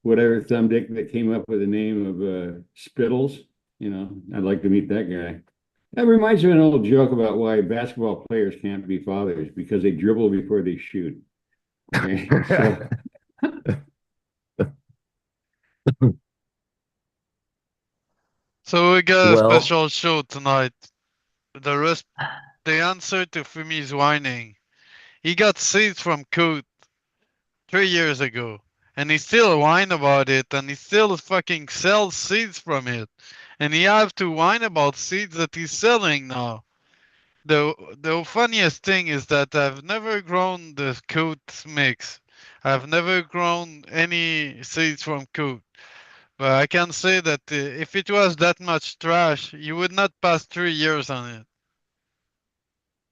whatever thumb dick that came up with the name of Spittles. I'd like to meet that guy. That reminds me of an old joke about why basketball players can't be fathers because they dribble before they shoot. Okay, so So we got a Well, special show tonight. The answer to Fumi's whining. He got seeds from Coot 3 years ago, and he still whine about it, and he still fucking sells seeds from it, and he have to whine about seeds that he's selling now. The funniest thing is that I've never grown the Coot mix. I've never grown any seeds from Coot. But I can say that if it was that much trash, you would not pass 3 years on it.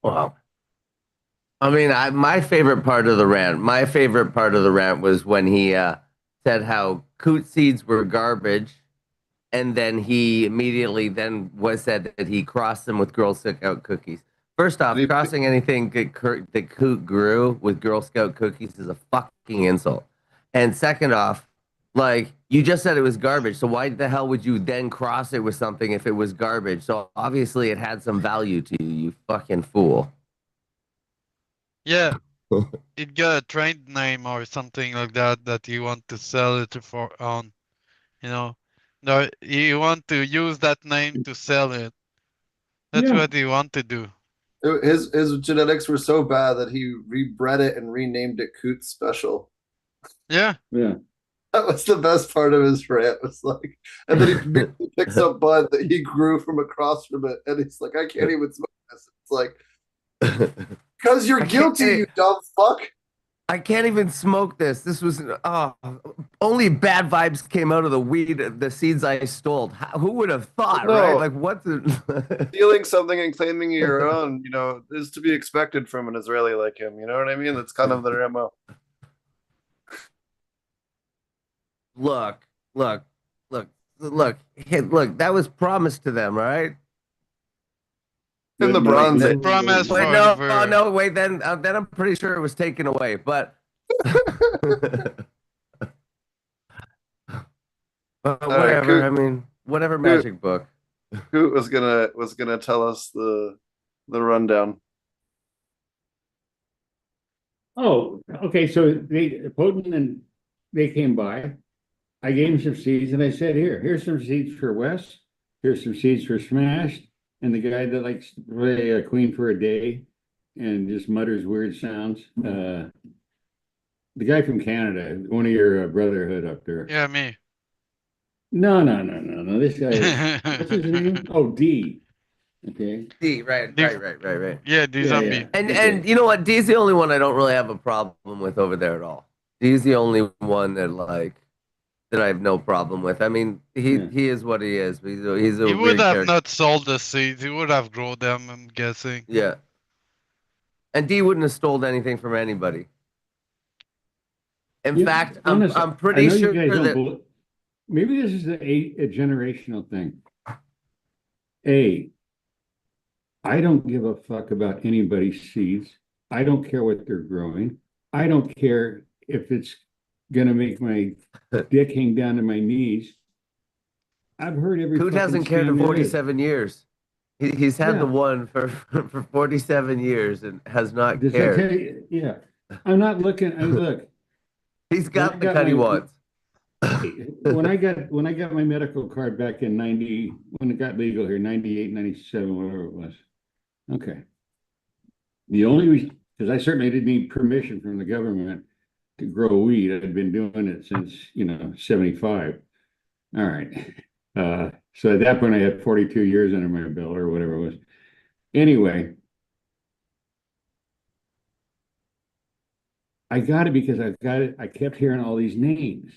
well, I mean, my favorite part of the rant, my favorite part of the rant was when he said how coot seeds were garbage, and then he immediately then was said that he crossed them with Girl Scout cookies. First off, And crossing anything that coot grew with Girl Scout cookies is a fucking insult. And second off, like you just said it was garbage, so why the hell would you then cross it with something if it was garbage? So obviously it had some value to you, you fucking fool. Yeah, it got a trade name or something like that that you want to sell it for on. You know, no, you want to use that name to sell it. That's yeah, what you want to do. his genetics were so bad that he rebred it and renamed it Coot Special. Yeah, yeah. That was the best part of his rant. Was like, and then he immediately picks up bud that he grew from across from it, and he's like, "I can't even smoke this." It's like, because you're I can't. guilty, you dumb fuck. I can't even smoke this. This was only bad vibes came out of the weed, the seeds I stole. Who would have Well, thought, right? no, Like what the stealing something and claiming your own, is to be expected from an Israeli like him. You know what I mean? That's kind of their MO. look, look, look, look, hey, look. That was promised to them, right? In the Good night. Bronze it's Age. promised Wait, no, forever. no, wait. Then I'm pretty sure it was taken away. But All right, whatever. I mean, whatever. Coot, Magic book. Coot was gonna tell us the rundown. Oh, okay. So Potent and they came by. I gave him some seeds and I said, here's some seeds for Wes. Here's some seeds for Smashed. And the guy that likes to play a Queen for a Day and just mutters weird sounds. The guy from Canada, one of your brotherhood up there. Yeah, me. No, no, no, no, no. This guy is, what's his name? Oh, D. Okay. D, right, The, right, right, right, right. yeah, the Yeah, yeah. zombie. And Okay. you know what? D's the only one I don't really have a problem with over there at all. D's the only one that I have no problem with. I mean, he Yeah. he is what he is. He's a He would weird have character. not sold the seeds. He would have grown them, I'm guessing. Yeah. And D wouldn't have stole anything from anybody. In Yeah. fact, Honestly, I'm I pretty know you sure guys don't that believe. Maybe this is a generational thing. A, I don't give a fuck about anybody's seeds. I don't care what they're growing. I don't care if it's gonna make my dick hang down to my knees. I've heard every Coot fucking hasn't cared in scam there is. 47 years. He's had the Yeah. one for for 47 years and has not Does that cared. tell you? Yeah. I'm not looking. I look, He's when I got the got cut he my wants. when I got my medical card back in 90, when it got legal here, 98, 97, whatever it was. Okay. The only reason, because I certainly didn't need permission from the government to grow weed. I'd been doing it since, 75. All right. So at that point, I had 42 years under my belt or whatever it was. Anyway, I got it because I got it. I kept hearing all these names,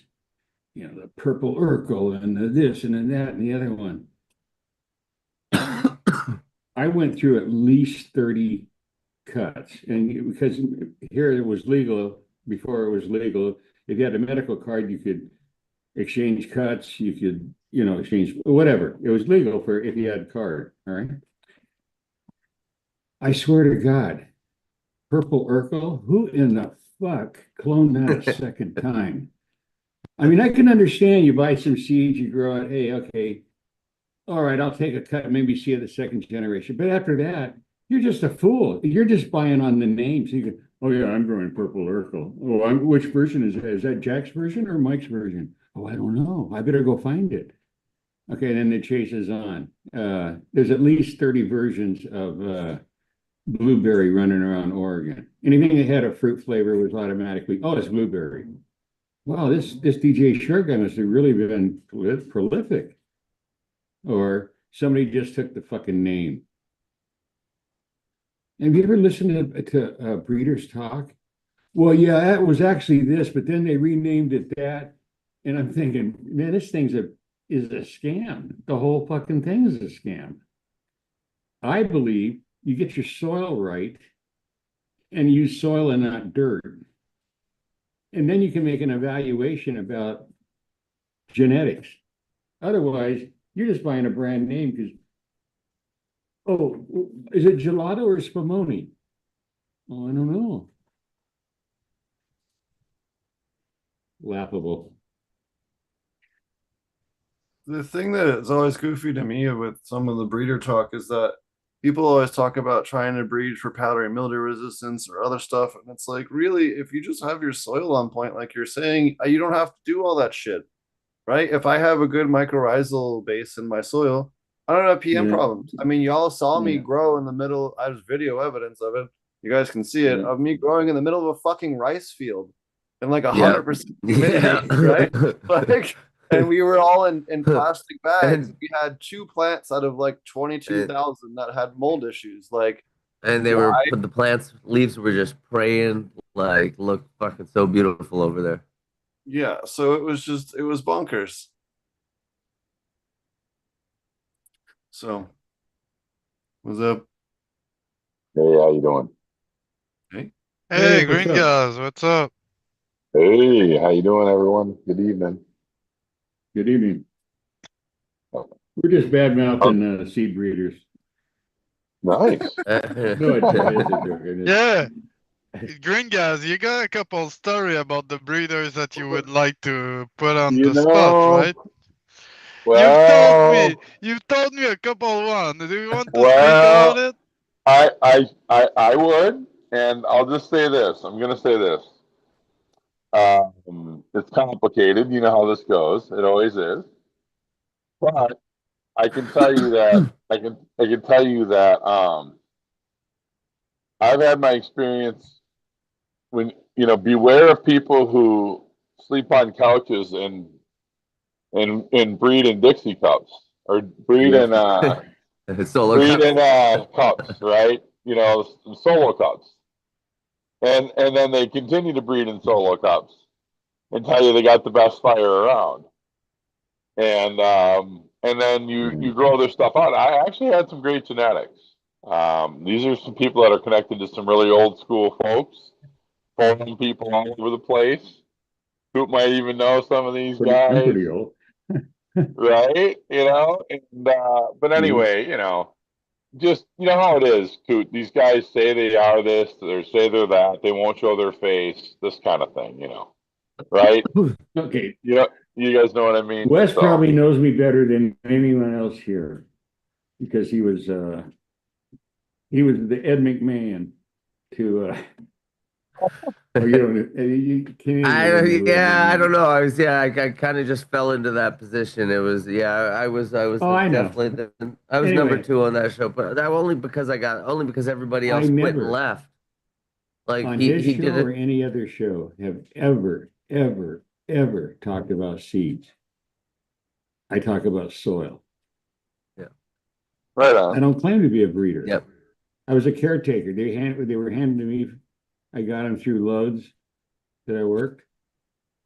the purple Urkel and the this and the that and the other one. I went through at least 30 cuts. And because here it was legal, before it was legal, if you had a medical card, you could exchange cuts, you could, exchange whatever. It was legal for if you had a card. All right. I swear to God, Purple Urkel, who in the fuck cloned that a second time? I mean, I can understand you buy some seeds, you grow it. Hey, okay, all right, I'll take a cut, maybe see it the second generation. But after that, you're just a fool. You're just buying on the names. You go, oh yeah, I'm growing purple Urkel. Oh, which version is that? Is that Jack's version or Mike's version? Oh, I don't know. I better go find it. Okay, then the chase is on. There's at least 30 versions of blueberry running around Oregon. Anything that had a fruit flavor was automatically, oh, it's blueberry. Wow, this DJ Short guy must have really been prolific. Or somebody just took the fucking name. Have you ever listened to breeders talk? Well, yeah, that was actually this, but then they renamed it that. And I'm thinking, man, this is a scam. The whole fucking thing is a scam. I believe you get your soil right and use soil and not dirt. And then you can make an evaluation about genetics. Otherwise, you're just buying a brand name because, oh, is it gelato or spumoni? Oh, I don't know. Laughable. The thing that is always goofy to me with some of the breeder talk is that people always talk about trying to breed for powdery mildew resistance or other stuff. And it's like, really, if you just have your soil on point, like you're saying, you don't have to do all that shit, right? If I have a good mycorrhizal base in my soil, I don't have PM problems. I mean, y'all saw me grow in the middle. I have video evidence of it. You guys can see it, of me growing in the middle of a fucking rice field and like 100% humidity, right? Like, and we were all in plastic bags. We had 2 plants out of like 22,000 that had mold issues. Like, and they were the plants leaves were just praying, like, look fucking so beautiful over there. Yeah, so it was bonkers. So, what's up? Hey, how you doing? Hey, Hey, what's green up? guys, what's up? Hey, how you doing, everyone? Good evening. Good evening. We're just bad mouthing seed breeders. Nice. No, it's a joke. Yeah, green guys, you got a couple story about the breeders that you would like to put on You the spot, know, right? well, You've told me a couple one. Do you want to speak well, about it? I would, and I'll just say this. I'm gonna say this. It's complicated. You know how this goes. It always is. But I can tell you that I can tell you that I've had my experience when beware of people who sleep on couches and breed in Dixie cups or breed in cups, right? Solo cups, and then they continue to breed in solo cups and tell you they got the best fire around, and then you grow their stuff out. I actually had some great genetics. These are some people that are connected to some really old school folks, phone people all over the place. Who might even know some of these I'm guys, pretty old. right? But anyway, just how it is, Coot. These guys say they are this, they say they're that. They won't show their face. This kind of thing, right? Okay. You guys know what I mean. Wes probably knows me better than anyone else here because he was the Ed McMahon to I don't know. I kind of just fell into that position. It was, I was definitely number 2 on that show, but that only because everybody else quit and left. Like on he his did show it. or any other show have ever talked about seeds. I talk about soil. Yeah. Right on. I don't claim to be a breeder. Yep. I was a caretaker. They were handed to me. I got them through loads that I worked,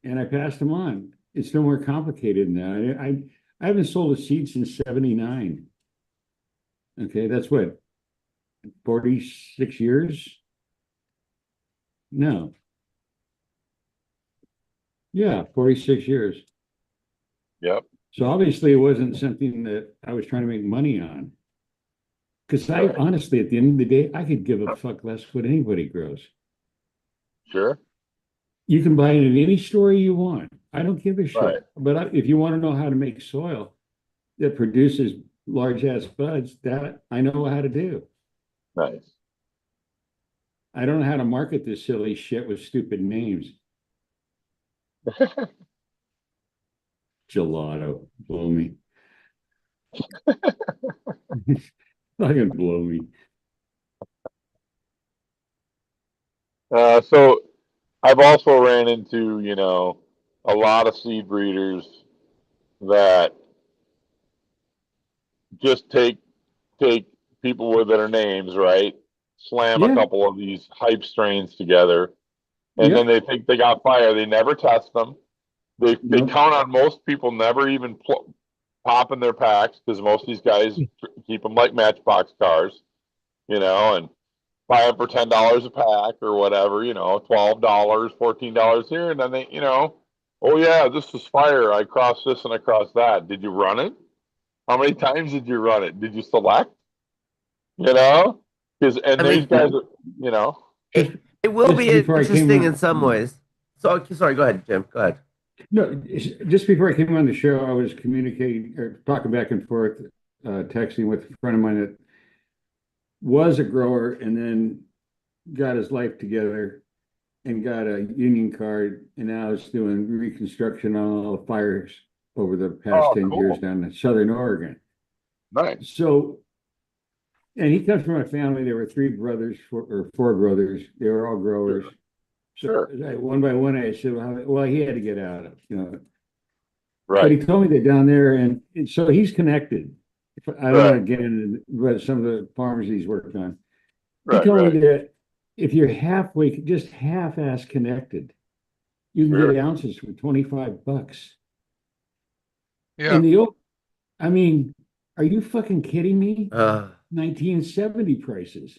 and I passed them on. It's no more complicated than that. I haven't sold a seed since '79. Okay, that's what 46 years. No. Yeah, 46 years. Yep. So obviously it wasn't something that I was trying to make money on. Because I honestly, at the end of the day, I could give a fuck less what anybody grows. Sure. You can buy it in any store you want. I don't give a shit. Right. But if you want to know how to make soil that produces large ass buds, that I know how to do. Nice. I don't know how to market this silly shit with stupid names. Gelato, blow me. Fucking blow me. So I've also ran into, you know, a lot of seed breeders that just take people with their names, right? Slam a Yeah. couple of these hype strains together, and Yep. then they think they got fire. They never test them. They Nope. count on most people never even popping their packs because most of these guys keep them like Matchbox cars, you know, and buy them for $10 a pack or whatever, you know, $12, $14 here, and then they, you know, oh yeah, this is fire. I crossed this and I crossed that. Did you run it? How many times did you run it? Did you select? You know, because and I these mean, guys, are, you know, Just, it will just be before I came interesting in on, some ways. So, sorry, go ahead, Jim. Go ahead. no, just before I came on the show, I was communicating or talking back and forth, texting with a friend of mine that was a grower and then got his life together and got a union card, and now is doing reconstruction on all the fires over the past oh 10 cool, years down in Southern Oregon. nice, So, and he comes from a family. There were three brothers, or four brothers. They were all growers. So sure, one by one, I said, well, he had to get out of, But he right, told me that down there, and so he's connected. I don't want right, to get into but some of the farms he's worked on. He right, told right, me that if you're halfway, just half-ass connected, you can sure, get ounces for $25. Yeah. And I mean, are you fucking kidding me? Uh, 1970 prices.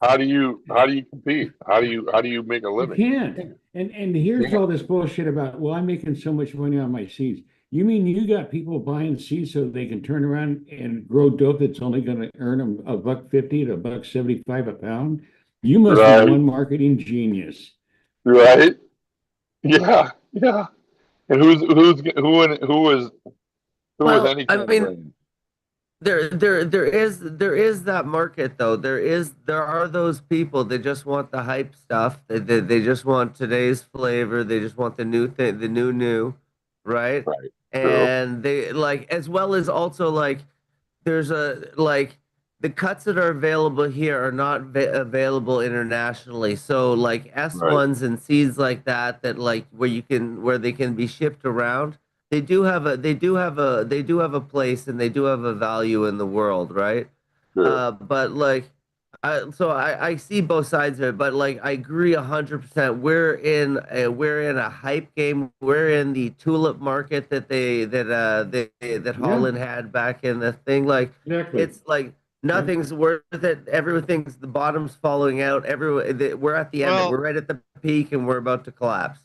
how do you compete? How do you make a You living? can't. And here's Yeah. all this bullshit about, well, I'm making so much money on my seeds. You mean you got people buying seeds so they can turn around and grow dope that's only going to earn them $1.50 to $1.75 a pound? You must be Right, one marketing genius. right, yeah, yeah. And who is well, any I kind of mean, brand? there is that market though. There are those people that just want the hype stuff. They just want today's flavor. They just want the new thing, the new, right? Right, true, And they like as well as also like there's a like the cuts that are available here are not available internationally. So like right, S1s and seeds like that like where they can be shipped around. They do have a place and they do have a value in the world, right? sure, But like I see both sides of it, but like I agree 100%. We're in a hype game. We're in the tulip market that Yeah, Holland had back in the thing. Like exactly. it's like Yeah. nothing's worth it. Everything's the bottom's falling out. We're at the end. Well, We're right at the peak, and we're about to collapse.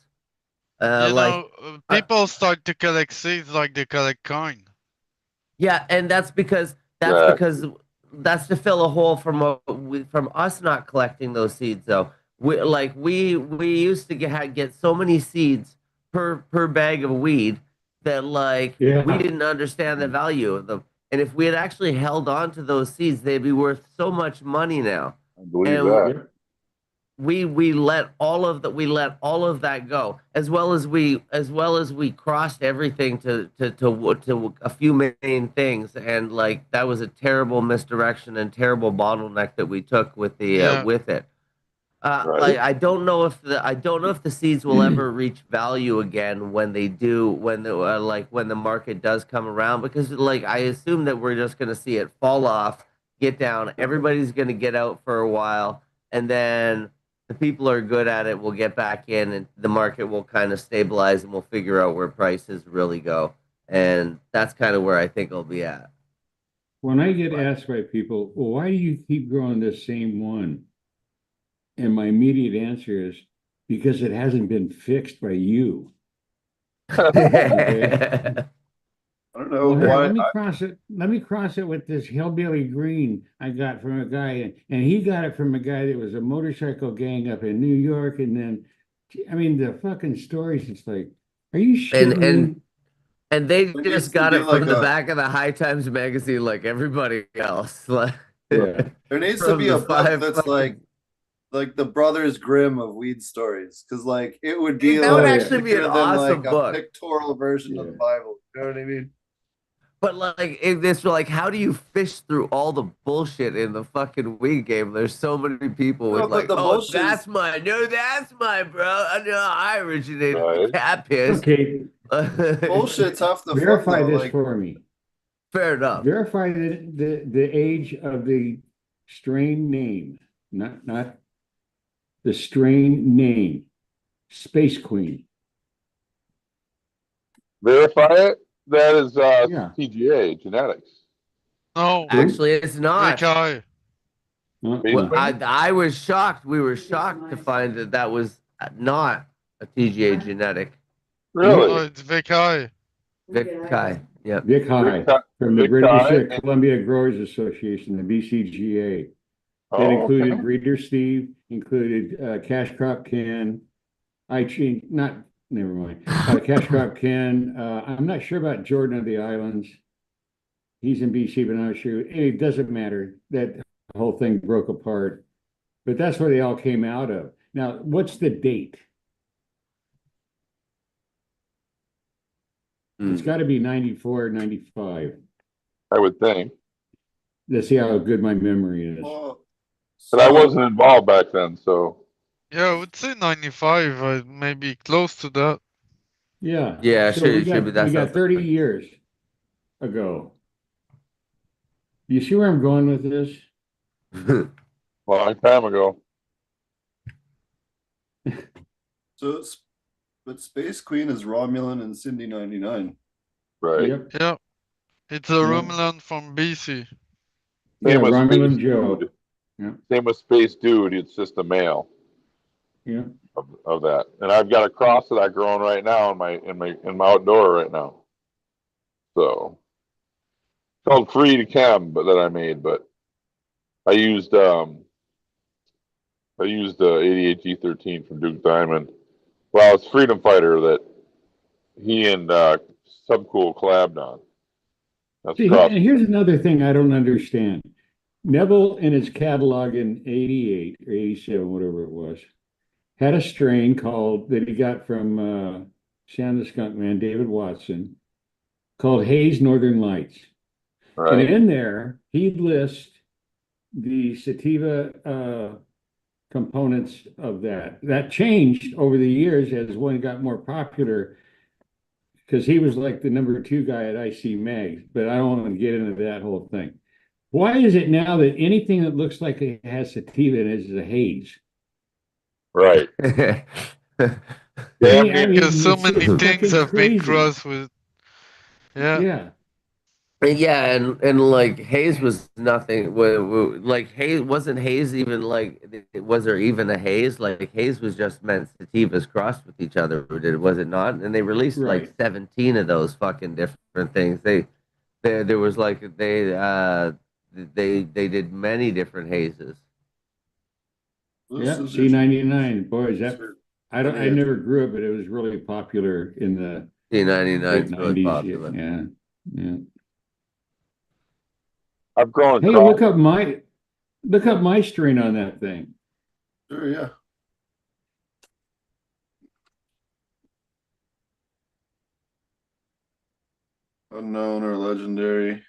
you Like know, uh, people start to collect seeds like they collect coin. yeah, and exactly, that's to fill a hole from us not collecting those seeds though. We used to get so many seeds per bag of weed that like we Yeah. didn't understand the value of them. And if we had actually held on to those seeds, they'd be worth so much money now. I believe And that. Yep. we let all of that go as well as we crossed everything to a few main things, and like that was a terrible misdirection and terrible bottleneck that we took with the Yeah. with it. Like Right, I don't know if the seeds will ever reach value again when they do when the market does come around, because like I assume that we're just going to see it fall off, get down, everybody's going to get out for a while, and then the people are good at it will get back in, and the market will kind of stabilize, and we'll figure out where prices really go, and that's kind of where I think it'll be at. When I get asked by people, well, why do you keep growing this same one? And my immediate answer is because it hasn't been fixed by you. Okay. I don't know Well, here, why. let me cross it. Let me cross it with this hillbilly green I got from a guy, and he got it from a guy that was a motorcycle gang up in New York, and then I mean, the fucking stories. It's like, are you shitting and me? and they There needs just to got be it from like the a back of the High Times magazine, like everybody else. Like Yeah. there needs to from be the a book five that's fucking. like the Brothers Grimm of weed stories, because like it would be Dude, that would Oh like yeah. actually be an thicker than like awesome a book. pictorial version of the Yeah. Bible. You know what I mean? But like, this, like, how do you fish through all the bullshit in the fucking weed game? There's so many people No, with but like, the oh, bullshit is that's my, no, that's my bro. I know I originated the Right. cat piss. Okay. bullshit's half the fun Verify though. this Like for me. Fair enough. Verify the age of the strain name, not the strain name. Space Queen. Verify it. That is Yeah. TGA genetics. No, Actually, it's not. VKI. Space Well, Queen? I was shocked. We were shocked to find that that was not a TGA genetic. Really? No, it's VKI. Vic Kai. Yep. Vic High Vic Kai- from the Vic British Kai and- Columbia Growers Association, the BCGA. That Oh, included okay. Breeder Steve, included Cash Crop Ken. Not, never mind. Cash Crop Ken. I'm not sure about Jordan of the Islands. He's in BC, but I'm not sure. It doesn't matter. That whole thing broke apart. But that's where they all came out of. Now, what's the date? It's got to be 94, 95. I would think. Let's see how good my memory is. well, But I wasn't involved back then, so Yeah, I would say 95, maybe close to that. Yeah. Yeah, So should be. That we got sounds 30 right. years ago. You see where I'm going with this? long time ago. so it's but Space Queen is Romulan and Cindy 99. Right. Yep. Yeah, it's a Romulan from BC. Yeah, Same with Romulan Space Joe. Dude. Yeah. Same with Space Dude. It's just a male Yeah. of that. And I've got a cross that I growing right now in my outdoor right now. So it's called Free to Chem, but that I made. But I used 88 G13 from Duke Diamond. Well, it's Freedom Fighter that he and Subcool collabed on. That's See, cross. and here's another thing I don't understand. Neville, in his catalog in 88 or 87, whatever it was, had a strain called that he got from Sound the Skunk Man, David Watson, called Hayes Northern Lights. And Right. in there, he'd list the sativa components of that. That changed over the years as one got more popular because he was like the #2 guy at IC Mags, but I don't want to get into that whole thing. Why is it now that anything that looks like it has sativa in it is a haze? Right. I Damn mean, Because so it's many things fucking have been crazy. crossed with. Yeah. Yeah. Yeah, and like Hayes was nothing. Like Hayes wasn't Hayes even like was there even a Hayes? Like Hayes was just meant sativas crossed with each other, was it not? And they released like Right. 17 of those fucking different things. There was like they did many different hazes. Yeah. This is C99. Boys, that interesting. I never grew up, but it was really popular in the C99 late is really 90s. popular. Yeah. Yeah. I've grown Hey, cross. look up my strain on that thing. Sure, yeah. Unknown or legendary.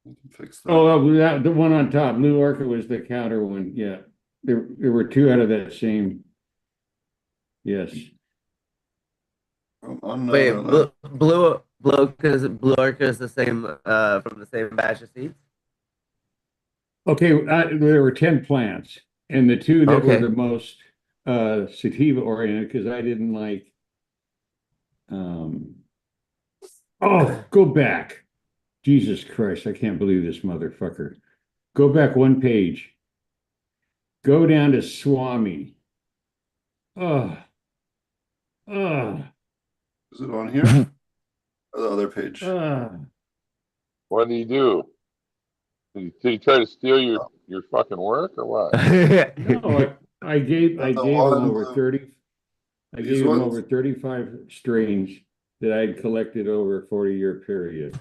We can fix that. Oh, the one on top, Blue Orca was the counter one. Yeah. There were two out of that same. Yes. Unknown Wait, or legendary. Blue Orca is the same from the same batch of seeds? Okay, there were 10 plants, and the two that were Okay. the most sativa oriented because I didn't like. Oh, go back. Jesus Christ, I can't believe this motherfucker. Go back one page. Go down to Swami. Oh, oh, Is it on here? Or the other page? What did he do? Did he try to steal your fucking work or what? No, I gave That's the him one over blue. 30. I These gave him ones? over 35 strains that I had collected over a 40-year period.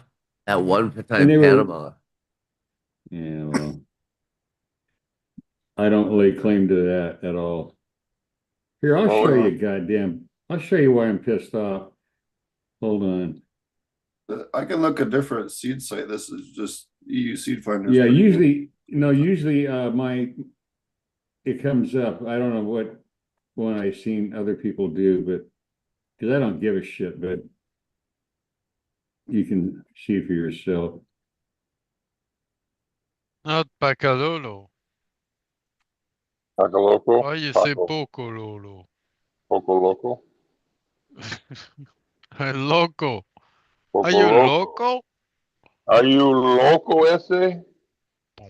At one And time, they were, Panama. yeah, well, I don't lay claim to that at all. Here, I'll Oh, show no. you, goddamn. I'll show you why I'm pissed off. Hold on. I can look at different seed site. This is just EU seed finder. Yeah, usually it comes up. I don't know what one I've seen other people do, but because I don't give a shit, but you can see for yourself. Not Pacalolo. Taco Loco? Why you say Taco, Pocololo? Poco Loco? Loco. Poco Are you Loco. loco? Are you loco, ese?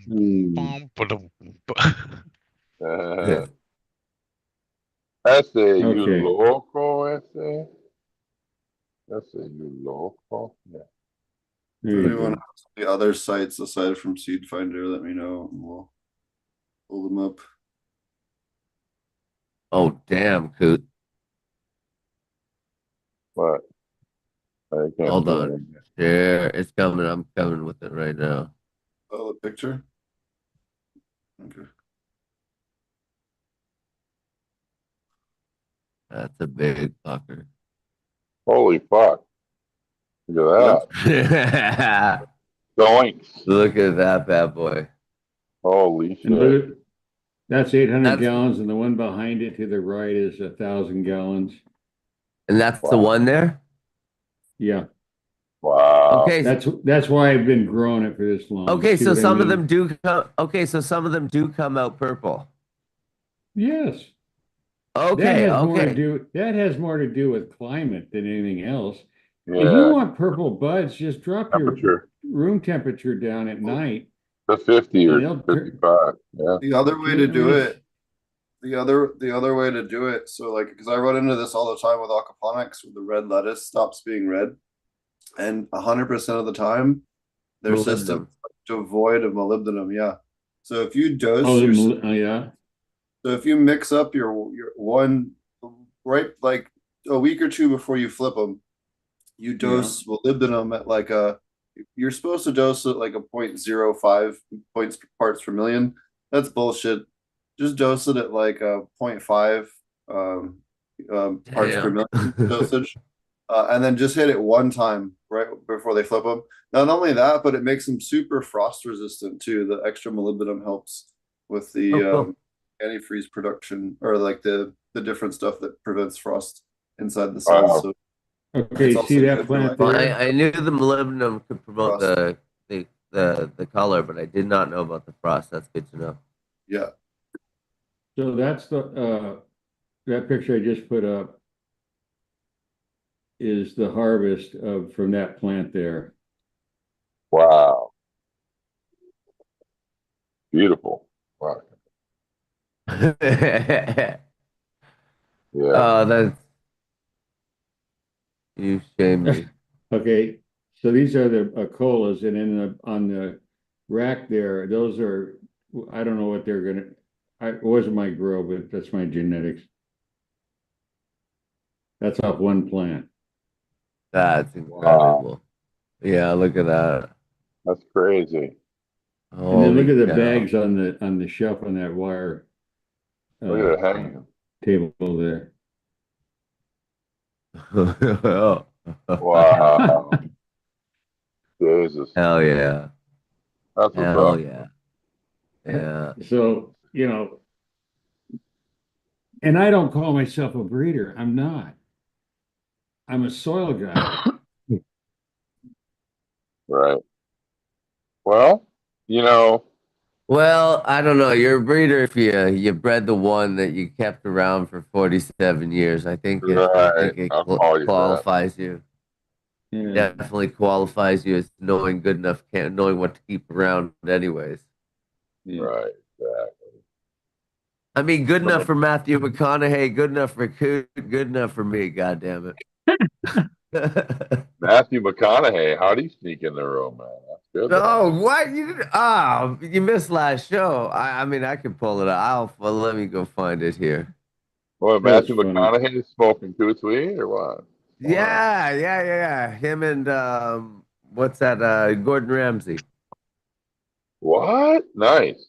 Bum, ba-dum, ba. Ese, you Okay. loco, ese? Ese, you loco? Yeah. There If you anyone go. has the other sites aside from seed finder, let me know and we'll pull them up. Oh, damn, Coot. But I can't Hold see on. anything. There, it's coming. I'm coming with it right now. Oh, the picture? Okay. That's a big fucker. Holy fuck. Look at that. Doinks. Look at that bad boy. Holy And shit. look at that's 800 That's- gallons, and the one behind it to the right is 1,000 gallons. And that's the Wow. one there? Yeah, Wow. Okay. that's why I've been growing it for this long. Okay, See so what I some of mean? them do come. Okay, so some of them do come out purple. Yes. Okay, That has more to do with climate than anything else. If you Yeah. want purple buds, just drop your Temperature room temperature down at night. to 50 And or they'll turn. 55. Yeah. The other way to I do mean, it, the other way to do it. So like, because I run into this all the time with aquaponics, where the red lettuce stops being red, and 100% of the time, their Molybdenum. system devoid of molybdenum. Yeah. So if you dose Oh, your, yeah. so if you mix up your one right like a week or two before you flip them, you dose molybdenum at like you're supposed to dose it like a 0.05 parts per million. That's bullshit. Just dose it at like a 0.5 parts per million dosage. And then just hit it one time right before they flip them. Not only that, but it makes them super frost resistant too. The extra molybdenum helps with the cool. antifreeze production, or like the different stuff that prevents frost inside the cells. Wow. So Okay, it's see also that good for, plant Well, there? I knew the molybdenum could promote Frost. the color, but I did not know about the frost. That's good to know. Yeah. So that's that picture I just put up is the harvest from that plant there. Wow. Beautiful. Wow. Yeah. Yeah. That's you shame me. Okay, so these are the colas, and on the rack there, those are, I don't know what they're gonna. It wasn't my grow, but that's my genetics. That's off one plant. That's incredible. Yeah, look at that. That's crazy. And then look Holy at the cow. bags on the shelf on that wire Look at it hanging. table there. Wow. Jesus. Hell yeah. That's what's Hell up. yeah. Yeah. So, and I don't call myself a breeder. I'm not. I'm a soil guy. Right. Well, Well, I don't know. You're a breeder if you bred the one that you kept around for 47 years. I think it right. I'll call you that. qualifies you. Yeah. Definitely qualifies you as knowing good enough, knowing what to keep around anyways. Yeah. Right. Exactly. I mean, good enough for Matthew McConaughey, good enough for Coot, good enough for me, God damn it. Matthew McConaughey, how'd he sneak in the room, man? That's Good. No, what you did? Oh, you missed last show. I mean, I can pull it out. Well, let me go find it here. Well, That's Matthew funny. McConaughey smoking Coot's weed or what? Yeah. Him and what's that? Gordon Ramsay. What? Nice.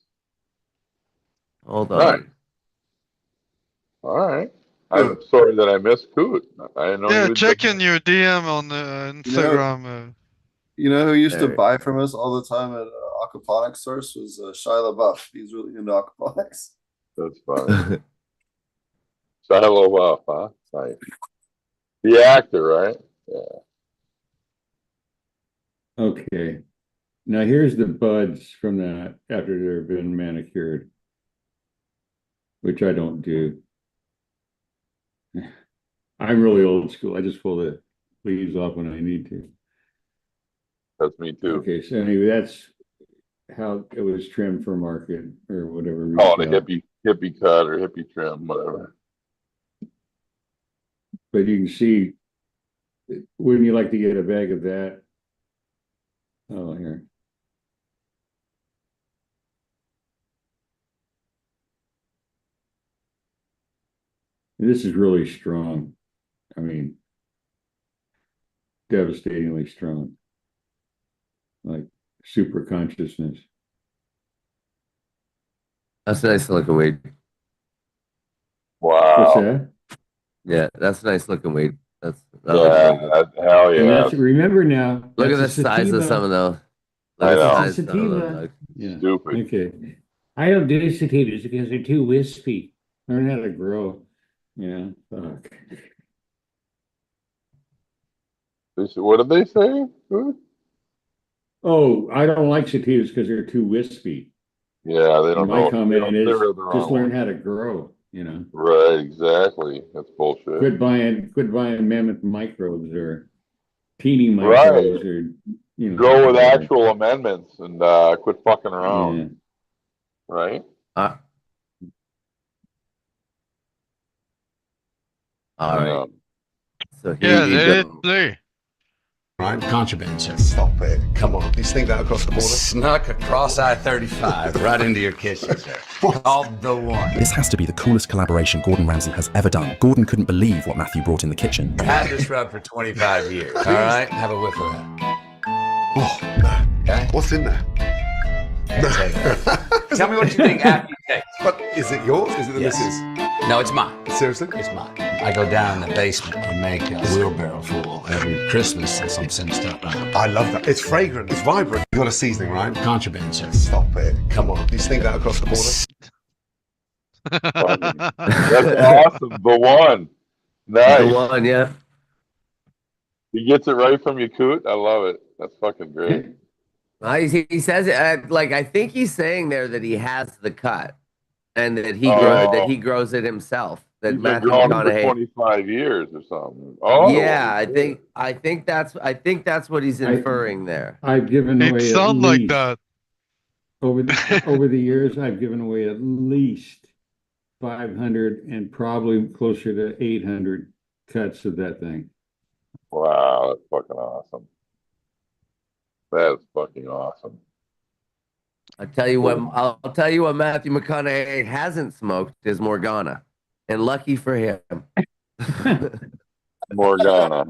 Hold Nice. on. All right. I'm sorry that I missed Coot. I didn't know he Yeah, was check doing in your DM on Instagram. You know who used to There. buy from us all the time at aquaponics source was Shia LaBeouf. He's really into aquaponics. that. That's funny. Shia LaBeouf, huh? Nice. The actor, right? Yeah. Okay. Now here's the buds from that after they've been manicured, which I don't do. I'm really old school. I just pull the leaves off when I need to. That's me too. Okay, so anyway, that's how it was trimmed for market or whatever. Call it a retail. hippie cut or hippie trim, whatever. But you can see, wouldn't you like to get a bag of that? Oh, here. This is really strong. I mean, devastatingly strong. Like super consciousness. That's a nice looking weed. What's Wow. that? Yeah, that's a nice looking weed. That looks Yeah, really good. hell And yeah. that's, remember now, Look at that's the a size of sativa. some of those. I Look at the know. size of It's a some of those sativa. dogs. Yeah. Stupid. Okay. I don't do sativas because they're too wispy. Learn how to grow. Yeah. Fuck. What did they say? Coot? Oh, I don't like sativas because they're too wispy. Yeah, they And don't my know. They comment don't, is they're the just wrong learn one. how to grow, Right, exactly. That's bullshit. Quit buying mammoth microbes or teeny Right. microbes or Go with whatever. actual amendments and quit fucking around. Yeah. Right? All right. So here Yeah, you let go. it play. Right, contraband, sir. Stop it. Come on. You sneak that across the border? Snuck across I-35 right into your kitchen, sir. Called the one. This has to be the coolest collaboration Gordon Ramsay has ever done. Gordon couldn't believe what Matthew brought in the kitchen. Had this rub for 25 years. All right, have a whiff of that. Oh, no. Okay. What's in there? Take it. Tell me what you think after you taste. But is it yours? Is it the Yes. missus? No, it's mine. Seriously? It's mine. I go down in the basement and make a wheelbarrow full every Christmas and some send stuff out. I love that. It's fragrant. It's vibrant. You got a seasoning, right? Contraband, sir. Stop it. Come on. You sneak that across the border? That's awesome. The one. The Nice. one, yeah. He gets it right from you, Coot. I love it. That's fucking great. He says it like I think he's saying there that he has the cut and that he grows it himself. That He's been Matthew growing for McConaughey. 25 years or something. Oh Yeah, I think that's what he's inferring there. I've given It away sounds at like least that. over the years, I've given away at least 500 and probably closer to 800 cuts of that thing. Wow, that's fucking awesome. That's fucking awesome. I'll tell you what Matthew McConaughey hasn't smoked is Morgana. And lucky for him. Morgana.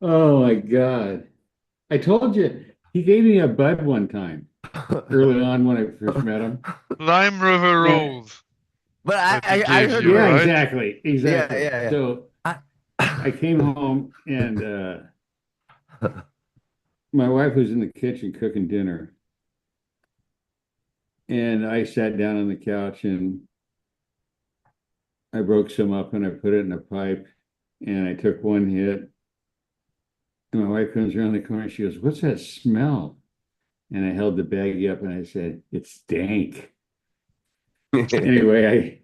Oh my God. I told you, he gave me a bud one time early on when I first met him. Lime River Yeah. Rolls. But That he I gives heard you, Yeah, right? exactly. Yeah. So I came home and my wife was in the kitchen cooking dinner. And I sat down on the couch and I broke some up and I put it in a pipe and I took one hit. And my wife comes around the corner. She goes, "What's that smell?" And I held the baggie up and I said, "It's dank." Anyway,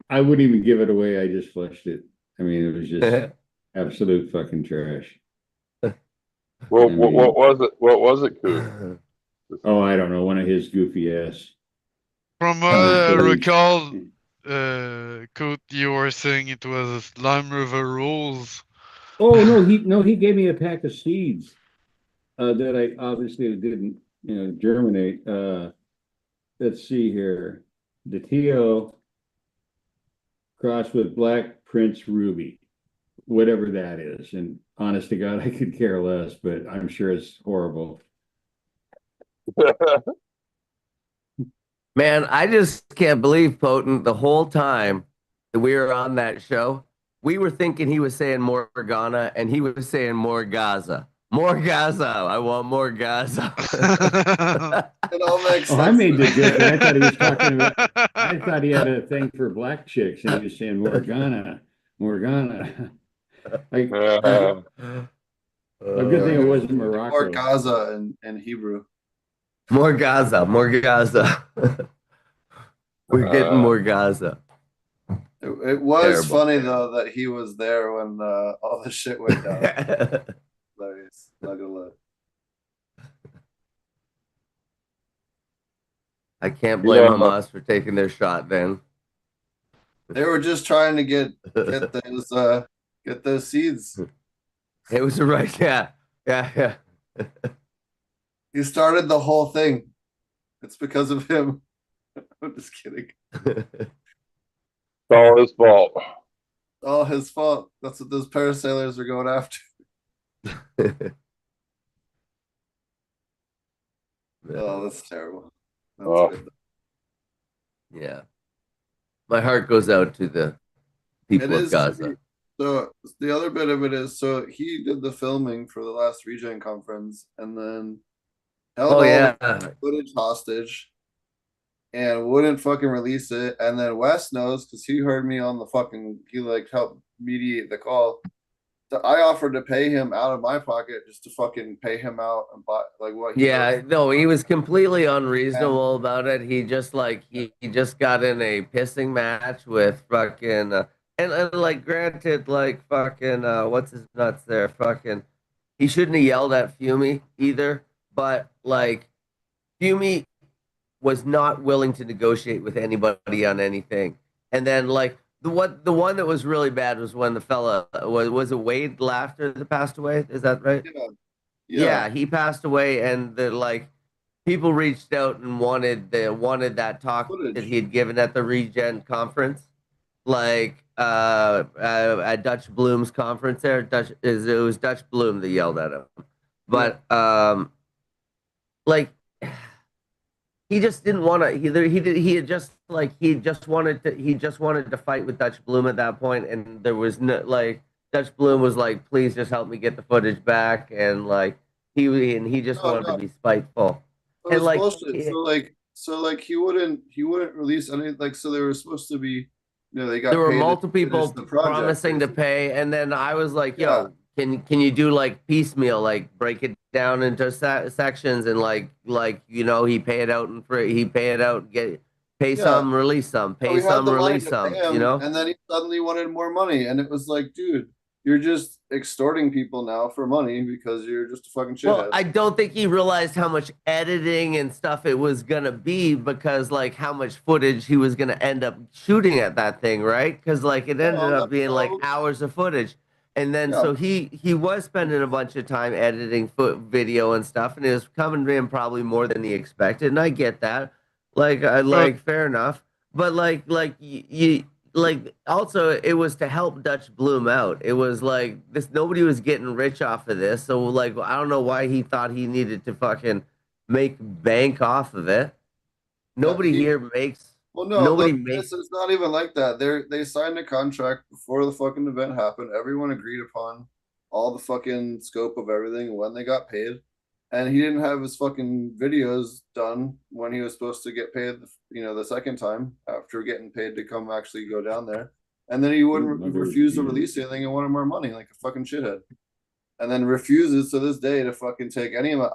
I wouldn't even give it away. I just flushed it. I mean, it was just absolute fucking trash. Well, I mean- what was it? What was it, Coot? Oh, I don't know. One of his goofy ass. From what I Please. recall, Coot, you were saying it was Lime River Rolls. Oh no, he gave me a pack of seeds. that I obviously didn't, germinate. Let's see here. The TO crossed with Black Prince Ruby, whatever that is. And honest to God, I could care less, but I'm sure it's horrible. Man, I just can't believe, Potent, the whole time that we were on that show, we were thinking he was saying Morgana and he was saying more Gaza. More Gaza. I want more Gaza. It all makes sense. I made the joke. I thought he was talking about, I thought he had a thing for black chicks and he was saying Morgana, Morgana. A good thing it wasn't Morocco. Or Gaza in Hebrew. More Gaza. More Gaza. We're getting more Gaza. It was Terrible. funny though that he was there when all the shit went down. Hilarious. Not gonna lie. I can't blame Hamas for taking their shot then. They were just trying to get those seeds. It was right, yeah. He started the whole thing. It's because of him. I'm just kidding. It's all his fault. All his fault. That's what those parasailers are going after. Oh, that's terrible. That's good. Yeah. My heart goes out to the people of Gaza. So the other bit of it is, so he did the filming for the last Regen conference and then held all the footage hostage and wouldn't fucking release it. And then Wes knows because he heard me on the fucking, he like helped mediate the call. So I offered to pay him out of my pocket just to fucking pay him out and buy like what he no, he was completely unreasonable about it. He just like he just got in a pissing match with fucking and like granted like fucking what's his nuts there fucking he shouldn't have yelled at Fumi either, but like Fumi was not willing to negotiate with anybody on anything. And then like the one that was really bad was when the fella was it Wade Laughter that passed away? Is that right? Yeah, he passed away, and the like people reached out and wanted that talk that he had given at the Regen conference, like at Dutch Bloom's conference there. It was Dutch Bloom that yelled at him, but like. He just didn't want to. He just wanted to fight with Dutch Bloom at that point, and there was no like Dutch Bloom was like, please just help me get the footage back, and like he just wanted to be spiteful. And like bullshit. He wouldn't release any like so they were supposed to be they got there were multiple people promising to pay, and then I was like, yo. Can you do like piecemeal, like break it down into sections and like he pay it out and pay some, release some, pay some, release some, and then he suddenly wanted more money, and it was like, dude, you're just extorting people now for money because you're just a fucking shithead. Well, I don't think he realized how much editing and stuff it was gonna be because like how much footage he was gonna end up shooting at that thing, right? Because like it ended up being like hours of footage. And then so he was spending a bunch of time editing video and stuff, and it was coming in probably more than he expected, and I get that. Fair enough. But you also it was to help Dutch Bloom out. It was like this nobody was getting rich off of this, so like I don't know why he thought he needed to fucking make bank off of it. Nobody here makes. Well, no, it's not even like that. They signed a contract before the fucking event happened. Everyone agreed upon all the fucking scope of everything when they got paid, and he didn't have his fucking videos done when he was supposed to get paid. The second time after getting paid to come actually go down there, and then he wouldn't refuse to release anything and wanted more money like a fucking shithead, and then refuses to this day to fucking take any of it.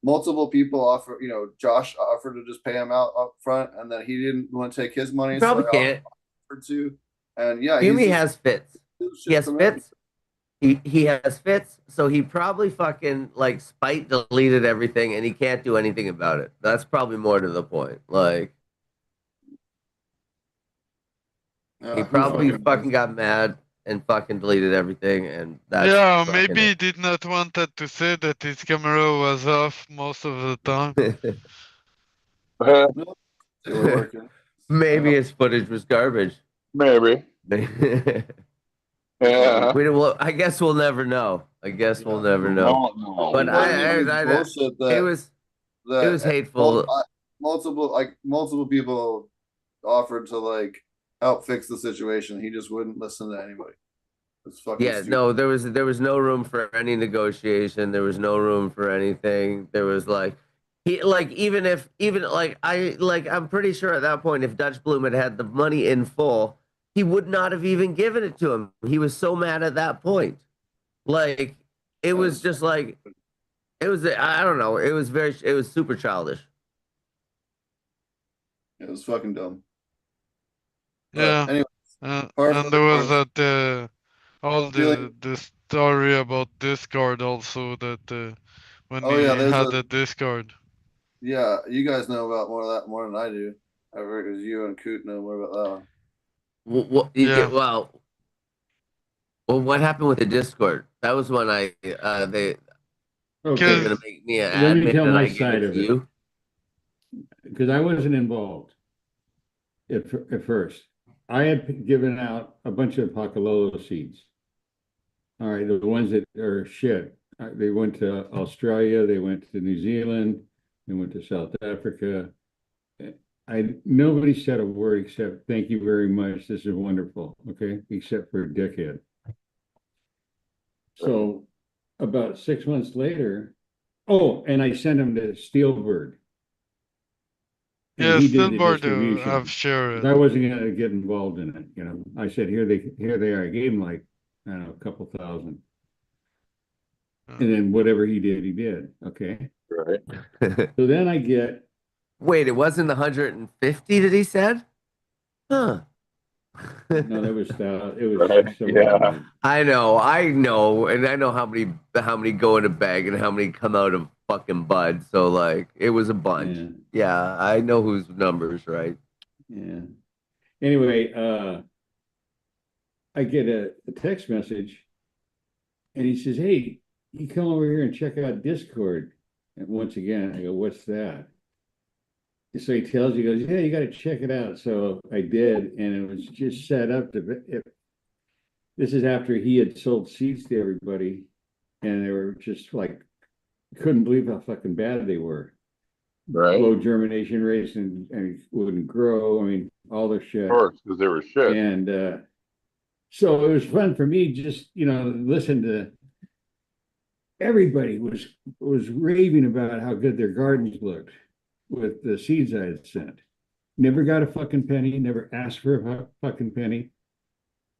Multiple people offer, Josh offered to just pay him out up front, and then he didn't want to take his money. Probably can't. And Fumi has fits. He has fits. He has fits, so he probably fucking like spite deleted everything, and he can't do anything about it. That's probably more to the point. Like he probably fucking got mad. and fucking deleted everything, and that's Yeah, fucking maybe he did not wanted to say that his camera was off most of the time. it. No, they were working. Maybe his footage was garbage. Maybe. Yeah. Well, I guess we'll never know. I guess we'll never know. No. But bullshit that it was hateful. Multiple people offered to like help fix the situation. He just wouldn't listen to anybody. It's fucking Yeah, stupid. no, there was no room for any negotiation. There was no room for anything. There was like I'm pretty sure at that point if Dutch Bloom had the money in full, he would not have even given it to him. He was so mad at that point. Like it was just like it was I don't know. It was super childish. It was fucking dumb. Yeah. Anyway, And there was that the story about Discord also that when he had the Discord. Yeah, you guys know about more of that more than I do. I heard it was you and Coot know more about that one. Well, what happened with the Discord? That was when they were gonna make me an Let me admin tell and my I gave side it of to it. you. Because I wasn't involved at first. I had given out a bunch of Pacalolo seeds. All right, the ones that are shit. They went to Australia, they went to New Zealand, they went to South Africa. Nobody said a word except thank you very much. This is wonderful. Okay, except for a dickhead. So about 6 months later, and I sent him to Steelbird. Yeah, he did the Steelbird distribution. I've shared. I wasn't going to get involved in it. I said, here they are. I gave him like, I don't know, a couple thousand. And then whatever he did. Okay. Right. So then I get. Wait, it wasn't 150 that he said? Huh. No, that was Right. Yeah. I know, and I know how many go in a bag and how many come out of fucking bud. So like, it was a bunch. Yeah, I know whose numbers, right? Yeah. Anyway, I get a text message, and he says, "Hey, you come over here and check out Discord." And once again, I go, "What's that?" So he tells you, he goes, "Yeah, you got to check it out." So I did, and it was just set up this is after he had sold seeds to everybody, and they were just like, couldn't believe how fucking bad they were. Right. Low germination rates and wouldn't grow. I mean, all the shit. Of course, because they were shit. And so it was fun for me just, listen to everybody was raving about how good their gardens looked with the seeds I had sent. Never got a fucking penny, never asked for a fucking penny.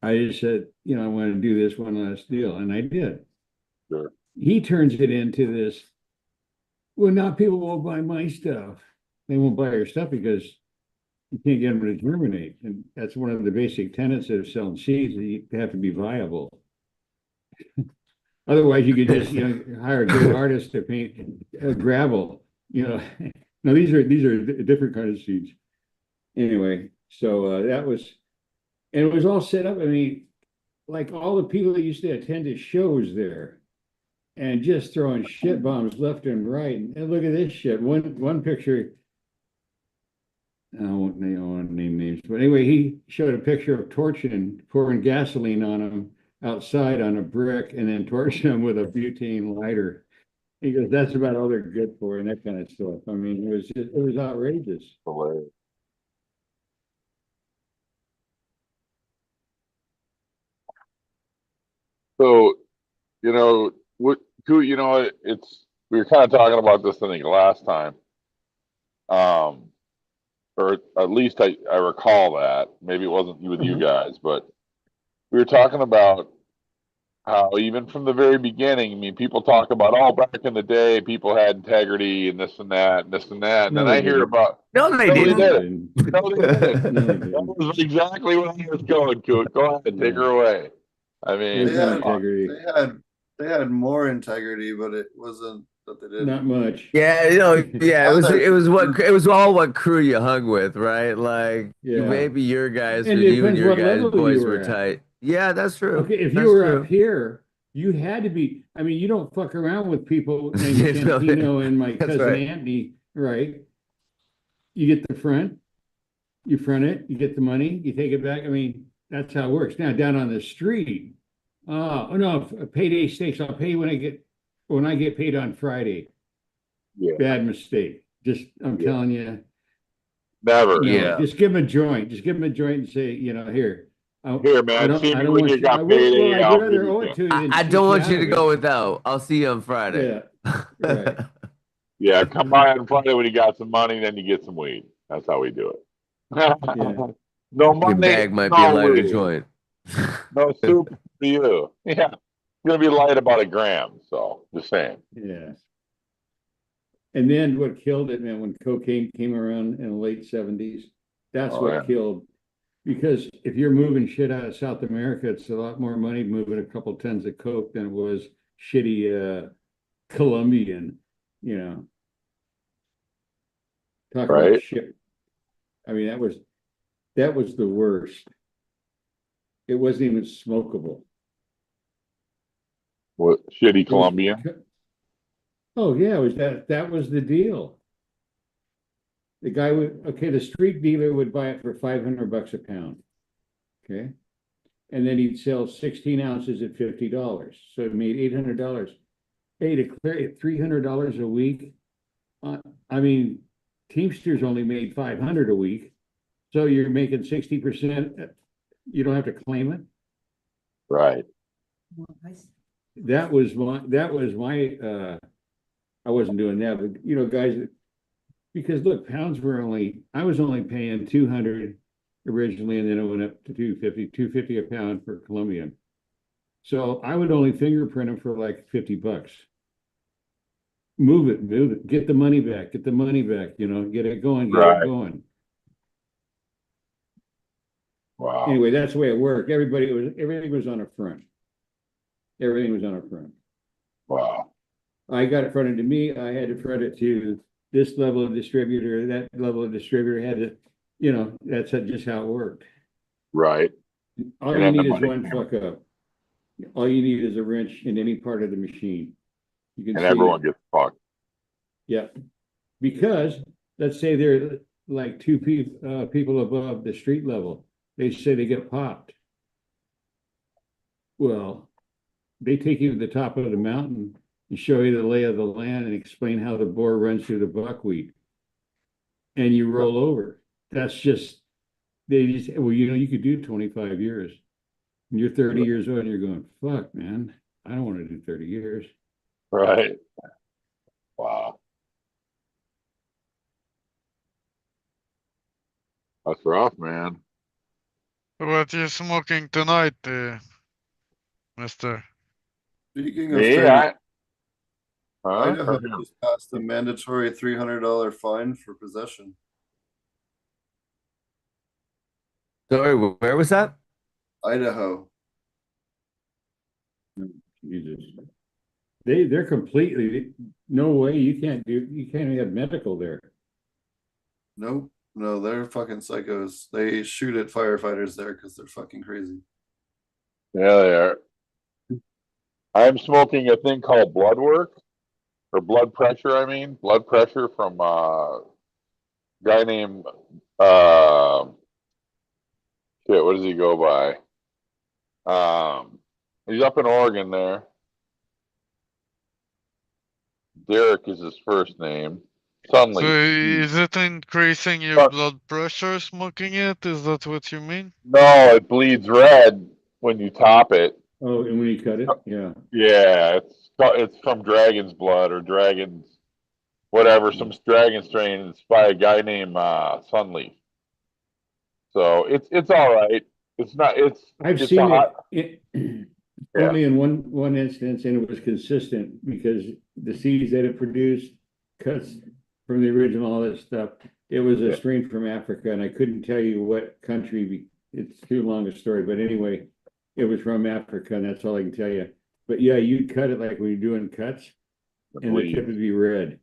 I just said, I want to do this one last deal. And I did. Sure. He turns it into this, well, now people won't buy my stuff. They won't buy your stuff because you can't get them to germinate. And that's one of the basic tenets of selling seeds. You have to be viable. Otherwise, you could just, hire a good artist to paint gravel. Now these are a different kind of seeds. Anyway, so that was, and it was all set up. I mean, like all the people that used to attend his shows there, and just throwing shit bombs left and right. And look at this shit. One picture. I don't want to name names, but anyway, he showed a picture of torching, pouring gasoline on him outside on a brick, and then torching him with a butane lighter. He goes, "That's about all they're good for," and that kind of stuff. I mean, it was outrageous. Hilarious. So, it's we were kind of talking about this I think last time. Or at least I recall that. Maybe it wasn't with you guys, but we were talking about how even from the very beginning, I mean, people talk about, back in the day, people had integrity and this and that and this and that. And then I hear about No, they didn't. No, they didn't. That was exactly where I was going, Coot. Go ahead, take her away. I mean, they had more integrity, but it wasn't that they didn't. Not much. Yeah, it was all what crew you hung with, right? Like maybe your guys, And you and depends your what guys' level boys you were were at. tight. Yeah, that's true. Okay, if That's you were true. up here, you had to be. I mean, you don't fuck around with people named You know, Santino and my that's cousin right. Anthony, right? You get the front, you front it, you get the money, you take it back. I mean, that's how it works. Now down on the street, oh no, payday stakes. I'll pay you when I get paid on Friday. Yeah. Bad mistake. Just I'm Yeah. telling you. Never. No, Yeah. just give them a joint. Just give them a joint and say, here. Here, man. See I me don't when want you you. I got will, paid. well, I'd I'll give rather you owe it some. to you than I cheat don't want out you to of go it. without. I'll see you on Friday. Yeah, right. Yeah, come by on Friday when you got some money, then you get some weed. That's how we do it. Yeah. No Your money, bag might be no lighter weed. joint. No soup for you. Yeah. It's gonna be light about a gram, so just saying. Yeah. And then what killed it, man, when cocaine came around in the late 70s, that's Oh, what yeah. killed. Because if you're moving shit out of South America, it's a lot more money moving a couple tons of coke than it was shitty Colombian, you know. Talk about Right? shit. I mean, that was the worst. It wasn't even smokable. What shitty It was, Colombian? oh yeah, it was that was the deal. The guy the street dealer would buy it for $500 a pound. Okay. And then he'd sell 16 ounces at $50. So it made $800. Hey, to clear $300 a week. I mean, Teamsters only made $500 a week. So you're making 60%. You don't have to claim it. Right. That was my I wasn't doing that, but guys, because look, pounds were I was only paying 200 originally, and then it went up to 250 a pound for Colombian. So I would only fingerprint them for like $50. Move it, get the money back, get it going, get Right. it going. Wow. Anyway, that's the way it worked. Everything was on a front. Everything was on a front. Wow. I got it fronted to me. I had to front it to this level of distributor. That level of distributor had to, that's just how it worked. Right. All And you then the need is money one came. fuck up. All you need is a wrench in any part of the machine. You can And see everyone gets fucked. Yeah, because let's say they're like two people above the street level. They say they get popped. Well, they take you to the top of the mountain and show you the lay of the land and explain how the bore runs through the buckwheat, and you roll over. That's just well, you could do 25 years. And you're 30 years old and you're going, fuck, man, I don't want to do 30 years. Right. Wow. That's rough, man. What you smoking tonight, mister? Speaking of Me, straight, huh? Idaho just passed a mandatory $300 fine for possession. Sorry, where was that? Idaho. Jesus. They're completely no way you can't even have medical there. Nope. No, they're fucking psychos. They shoot at firefighters there because they're fucking crazy. Yeah, they are. I'm smoking a thing called blood work or blood pressure. I mean, blood pressure from a guy named shit. What does he go by? He's up in Oregon there. Derek is his first name. So Sunleaf. is it increasing your blood pressure smoking it? Is that what you mean? No, it bleeds red when you top it. Oh, and when you cut it, yeah. Yeah, it's from dragon's blood or dragon's whatever, some dragon strain. It's by a guy named Sunleaf. So it's all right. It's not. I've it's seen a it Yeah. only in one instance, and it was consistent because the seeds that it produced, cuts from the original, all that stuff. It was a Yeah. strain from Africa, and I couldn't tell you what country. It's too long a story, but anyway, it was from Africa, and that's all I can tell you. But yeah, you'd cut it like when you're doing cuts, and the tip would be red.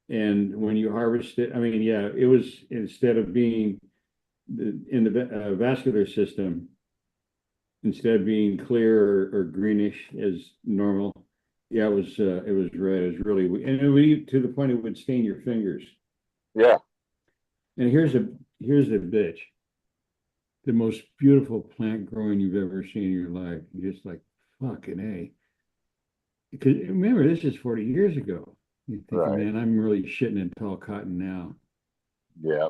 And when you harvest it, I mean, yeah, it was, instead of being in the vascular system, instead of being clear or greenish as normal. Yeah, it was red. It was really, and it would, to the point it would stain your fingers. Yeah. And here's the bitch. The most beautiful plant growing you've ever seen in your life. You're just like, fucking A. Because remember, this is 40 years ago. You're thinking, Right. man, I'm really shitting in tall cotton now. Yeah.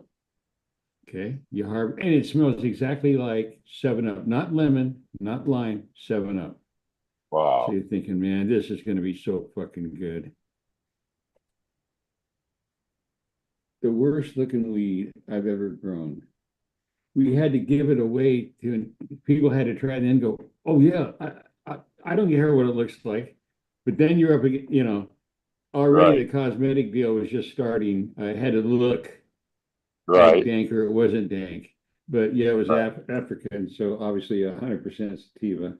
Okay. You harbor, and it smells exactly like 7-Up, not lemon, not lime, 7-Up. Wow. So you're thinking, man, this is going to be so fucking good. The worst looking weed I've ever grown. We had to give it away to people, had to try it and go, oh yeah, I don't care what it looks like. But then you're up against, already Right. the cosmetic deal was just starting. I had to look like Right. dank or it wasn't dank. But yeah, it was Right. African, so obviously 100% sativa.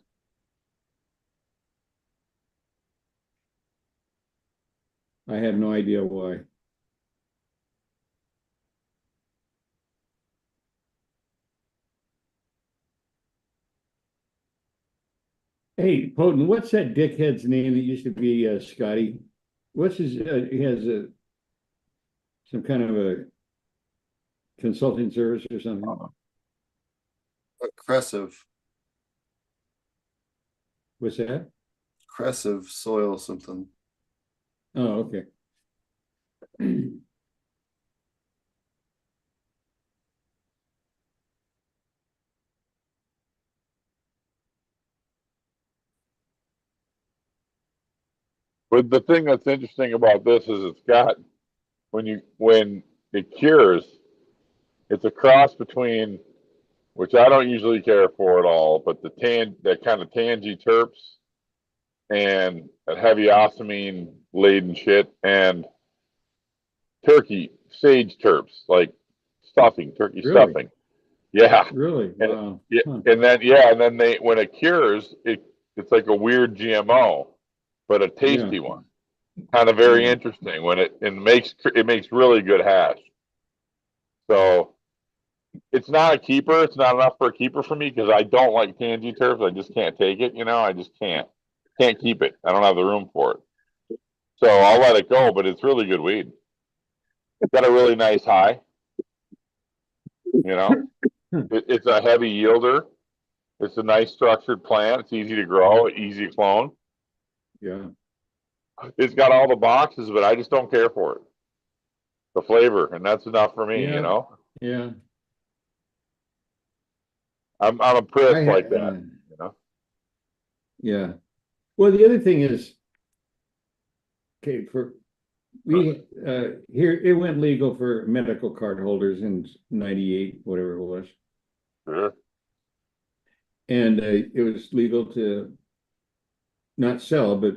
I have no idea why. Hey, Potent, what's that dickhead's name that used to be Scotty? What's his, he has some kind of a consulting service or something? Aggressive, What's that? aggressive soil something. Oh, okay. But the thing that's interesting about this is it's got when it cures, it's a cross between, which I don't usually care for at all, but that kind of tangy terps and that heavy osmine laden shit and turkey sage terps, like turkey Really? stuffing. Yeah. Really? And, Wow. yeah, Huh. and then they when it cures, it's like a weird GMO, but a tasty one. Kind of very interesting when it makes really good hash. So it's not a keeper. It's not enough for a keeper for me because I don't like tangy turfs. I just can't take it. I just can't keep it. I don't have the room for it. So I'll let it go. But it's really good weed. It's got a really nice high. It's a heavy yielder. It's a nice structured plant. It's easy to grow, easy to clone. Yeah. It's got all the boxes, but I just don't care for it. The flavor, and that's enough for me. Yeah. Yeah. I'm a priss like that. Yeah. Well, the other thing is, okay, here it went legal for medical card holders in 98, whatever it was. Sure. And it was legal to not sell, but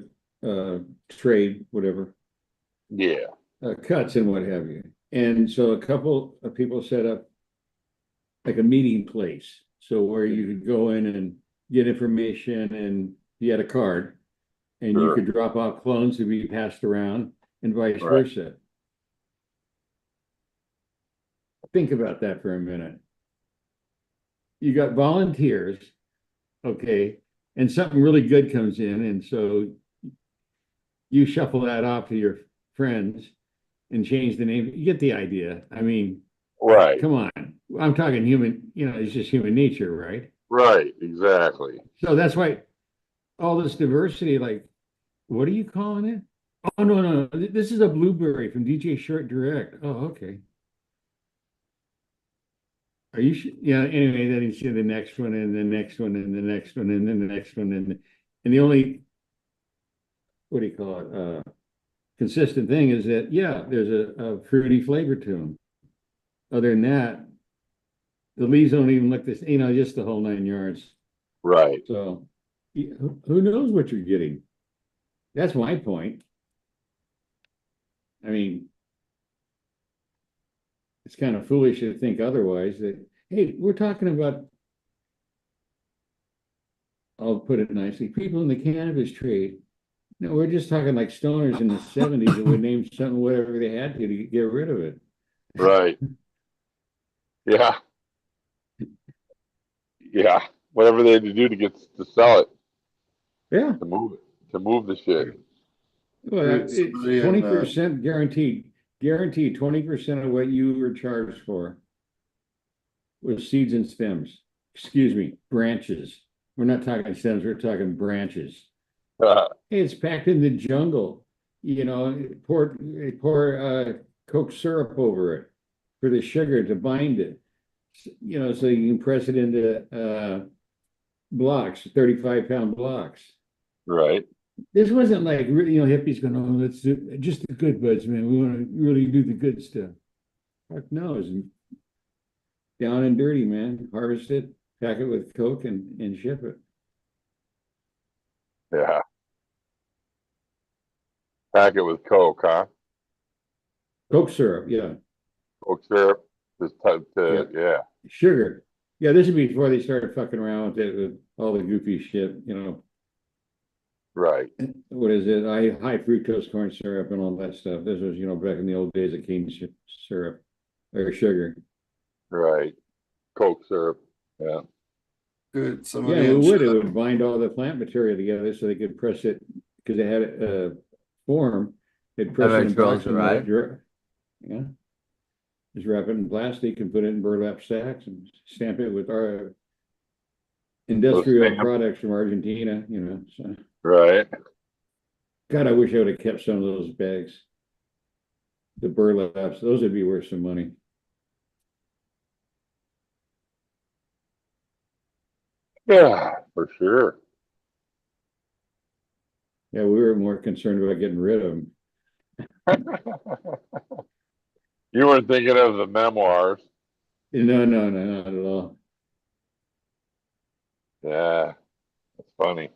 trade, whatever. Yeah. Cuts and what have you. And so a couple of people set up like a meeting place. So where you could go in and get information and you had a card and you could drop off clones to be passed around and vice versa. Think about that for a minute. You got volunteers, okay, and something really good comes in, and so you shuffle that off to your friends and change the name. You get the idea. I mean, come on. I'm talking human, it's just human nature, right? Right, exactly. So that's why all this diversity, like, what are you calling it? Oh, no. This is a blueberry from DJ Short Direct. Oh, okay. Are you sure? Yeah, anyway, then you see the next one and the next one and the next one and then the next one. And the only, what do you call it? Consistent thing is that, yeah, there's a fruity flavor to them. Other than that, the leaves don't even look this, just the whole 9 yards. Right. So who knows what you're getting? That's my point. I mean, it's kind of foolish to think otherwise. That, hey, we're talking about, I'll put it nicely, people in the cannabis trade. No, we're just talking like stoners in the 70s that would name something whatever they had to get rid of it. Right. Yeah. Yeah. whatever they had to do to sell it, Yeah. to move the shit. Well, Dude, it's somebody in, 20% guaranteed. Guaranteed 20% of what you were charged for was seeds and stems. Excuse me, branches. We're not talking stems, we're talking branches. Hey, it's packed in the jungle. You know, pour Coke syrup over it for the sugar to bind it. You know, so you can press it into blocks, 35-pound blocks. Right. This wasn't like really, you know, hippies going, oh, let's do just the good buds, man. We want to really do the good stuff. Fuck no, it's down and dirty, man. Harvest it, pack it with Coke, and ship it. Yeah. Pack it with Coke, huh? Coke syrup, yeah. Coke syrup. Just yeah. Sugar. Yeah, this is before they started fucking around with it, with all the goofy shit, you know. Right. What is it? High fructose corn syrup and all that stuff. This was, you know, back in the old days of cane syrup or sugar. Right. Coke syrup. Yeah. Good. Yeah, Somebody it in would. It chat- would bind all the plant material together so they could press it because they had a form. They'd press it in Eventually, box and right? let it dry. Yeah. Just wrap it in plastic and put it in burlap sacks and stamp it with our industrial stamp. products from Argentina, you know. So, Right. God, I wish I would have kept some of those bags. The burlaps, those would be worth some money. Yeah, for sure. Yeah, we were more concerned about getting rid of them. You weren't thinking of the memoirs. No, not at all. Yeah. That's funny.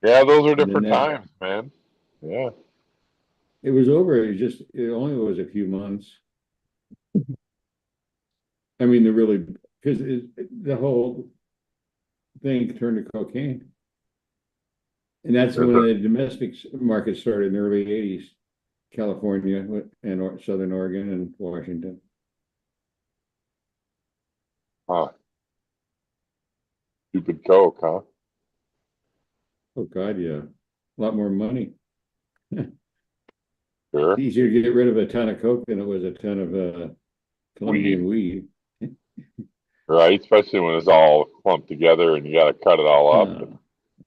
Yeah, those are And then different that- times, man. Yeah. It was over. It only was a few months. I mean, because the whole thing turned to cocaine. And that's when the domestic market started in the early 80s, California and Southern Oregon and Washington. Huh. Stupid Coke, huh? Oh, God, yeah. A lot more money. Sure. Easier to get rid of a ton of Coke than it was a ton of Colombian weed. Right. Especially when it's all clumped together and you got to cut it all up.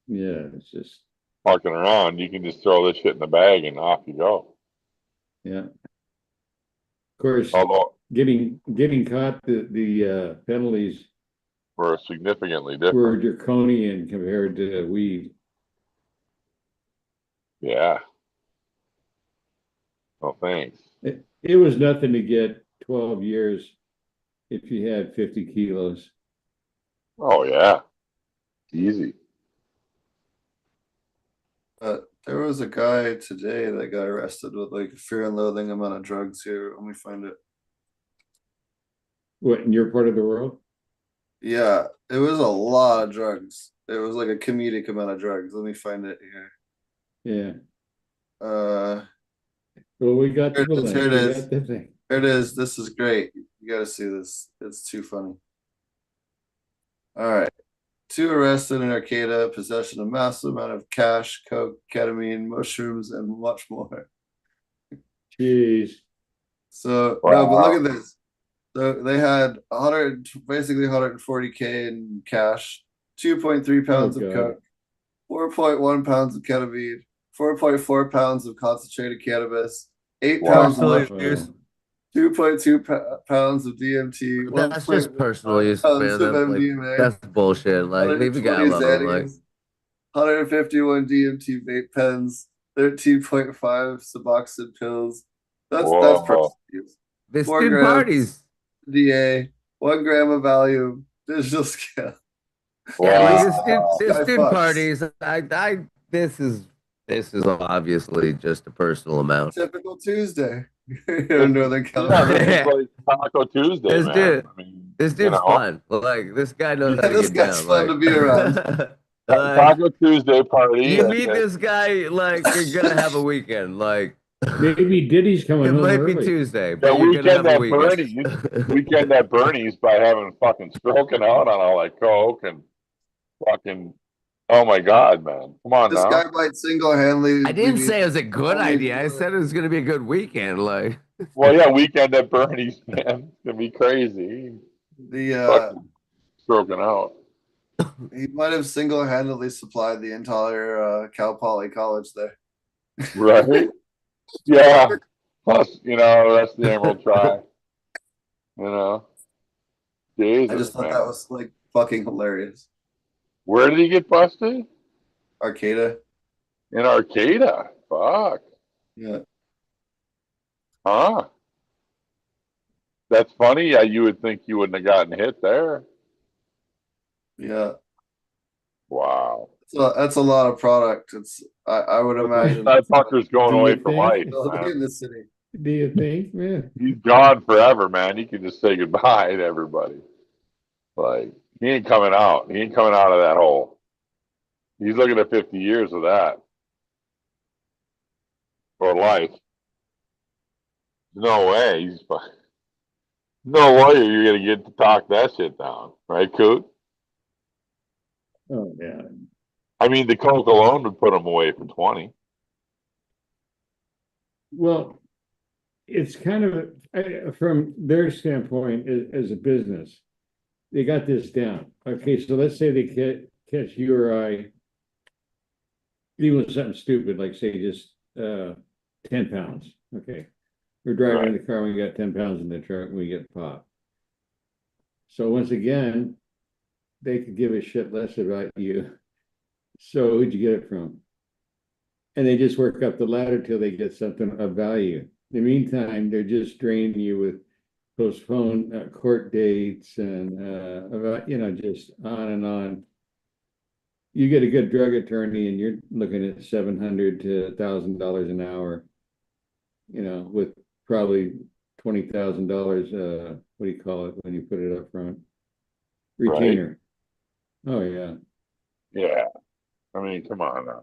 Yeah, it's just, Parking around, you can just throw this shit in the bag and off you go. yeah. Of course, Although getting caught, the penalties we're significantly were different. draconian compared to weed. Yeah. Oh, thanks. It was nothing to get 12 years if you had 50 kilos. Oh, yeah. Easy. There was a guy today that got arrested with like fear and loathing amount of drugs here. Let me find it. What, in your part of the world? Yeah, it was a lot of drugs. It was like a comedic amount of drugs. Let me find it here. Yeah. Uh, Well, we got Here the it is, link. here it We is. got the thing. here it is. This is great. You got to see this. It's too funny. All right. 2 arrested in Arcata, possession of massive amount of cash, coke, ketamine, mushrooms, and much more. Jeez. So no, but Wow. look at this. So they had basically 140K in cash, 2.3 pounds of God. coke, 4.1 pounds of ketamine, 4.4 pounds of concentrated cannabis, 8 Wow. pounds of Personal mushrooms, use. 2.2 pounds of DMT. That's just 1.1 personal use, pounds man. of That's, like, MDMA, that's bullshit. Like, leave the guy 120 alone. Like, Xannies, 151 DMT vape pens, 13.5 Suboxone pills. That's Whoa. personal use. this 4 dude grams. parties. DA, 1 gram of Valium, digital scale. Yeah, Wow. like this Guy dude fucks. parties. This is obviously just a personal amount. Typical Tuesday in Northern Yeah, California. this is like Taco Tuesday, This man. dude- I mean, This you dude's know, fun. Like, this guy knows how to This get guy's down. fun like, to be around. like, Taco Tuesday party. you and meet then- this guy, like, you're gonna have a weekend. Like, Maybe Diddy's coming It home might be early. Tuesday, The but you're gonna have weekend a at weekend. Bernie's, weekend at Bernie's by having fucking stroking out on all that coke and fucking. Oh my God, man! Come on This guy now. might single-handedly. I didn't be say it was a good only- idea. I said it was gonna be a good weekend. Like, Well, yeah, weekend at Bernie's, man. It's gonna be crazy. the Fucking stroking out. he might have single-handedly supplied the entire Cal Poly College there. Right? Yeah. Plus, the rest of the Emerald Tribe. Jesus, I just thought man. that was like fucking hilarious. Where did he get busted? Arcata. In Arcata. Fuck. Yeah. Huh? That's funny. Yeah, you would think you wouldn't have gotten hit there. Yeah. Wow. So that's a lot of product. I would imagine That fucker's going Do away you for think? life, in man. the city. Do you think, man? He's gone forever, man. He can just say goodbye to everybody. Like, he ain't coming out. He ain't coming out of that hole. He's looking at 50 years of that. Or life. No way. No way you're going to get to talk that shit down. Right, Coot? Oh yeah. I mean, the coke alone would put him away for 20. Well, it's kind of from their standpoint as a business, they got this down. Okay, so let's say they catch you or I, even with something stupid, like say just 10 pounds. Okay, we're driving in the car, we got 10 pounds in the truck, and we get popped. So once again, they could give a shit less about you. So who'd you get it from? And they just work up the ladder till they get something of value. In the meantime, they're just draining you with postponed court dates and about, just on and on. You get a good drug attorney and you're looking at $700 to $1,000 an hour, with probably $20,000 what do you call it when you put it up front? Retainer. Right. Oh yeah. Yeah. I mean, come on now.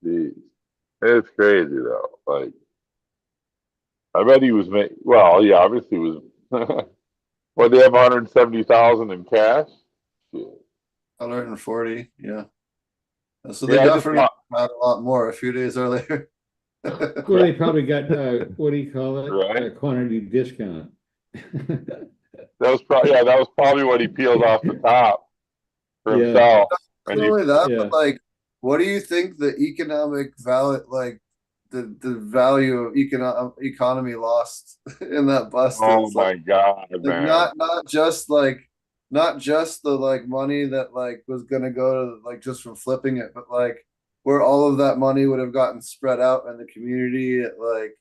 Jeez. It's crazy though. Like, I bet he was well, yeah, obviously he was what, they have 170,000 in cash? Shit. 140, yeah. So they Yeah, definitely had a lot more a few days earlier. Well, they probably got what do you call it? Right. A quantity discount. That was probably what he peeled off the top for himself. Not only that, but like, what do you think the economic value, like the value of economy lost in that bust? Oh my God, man! Not just the like money that like was gonna go to like just from flipping it, but like where all of that money would have gotten spread out in the community at like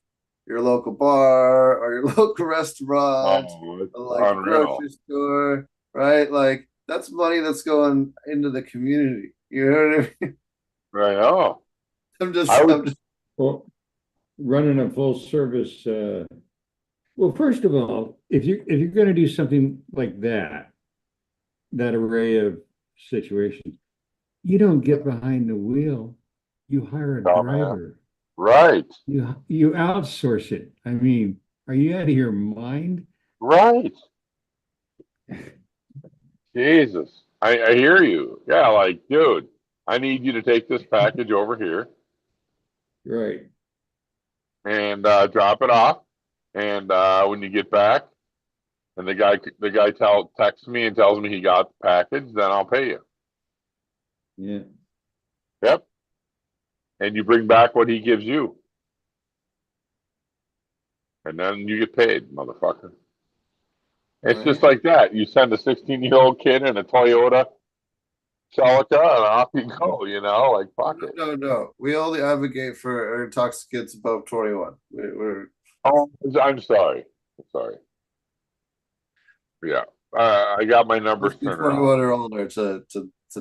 your local bar or your local restaurant, or like grocery store, right? Like that's money that's going into the community. You know what I mean? Right. Oh, I'm just well, running a full service. Well, first of all, if you're going to do something like that array of situations, you don't get behind the wheel. You hire a driver. Right. You outsource it. I mean, are you out of your mind? Right. Jesus. I hear you. Yeah, like, dude, I need you to take this package over here. Right. And drop it off. And when you get back, and the guy texts me and tells me he got the package, then I'll pay you. Yeah. Yep. And you bring back what he gives you. And then you get paid, motherfucker. It's just like that. You send a 16-year-old kid in a Toyota Celica and off you go, like fuck it. No. We only advocate for intoxicants above 21. Oh, I'm sorry. Yeah. I got my numbers turned 21 around. or older to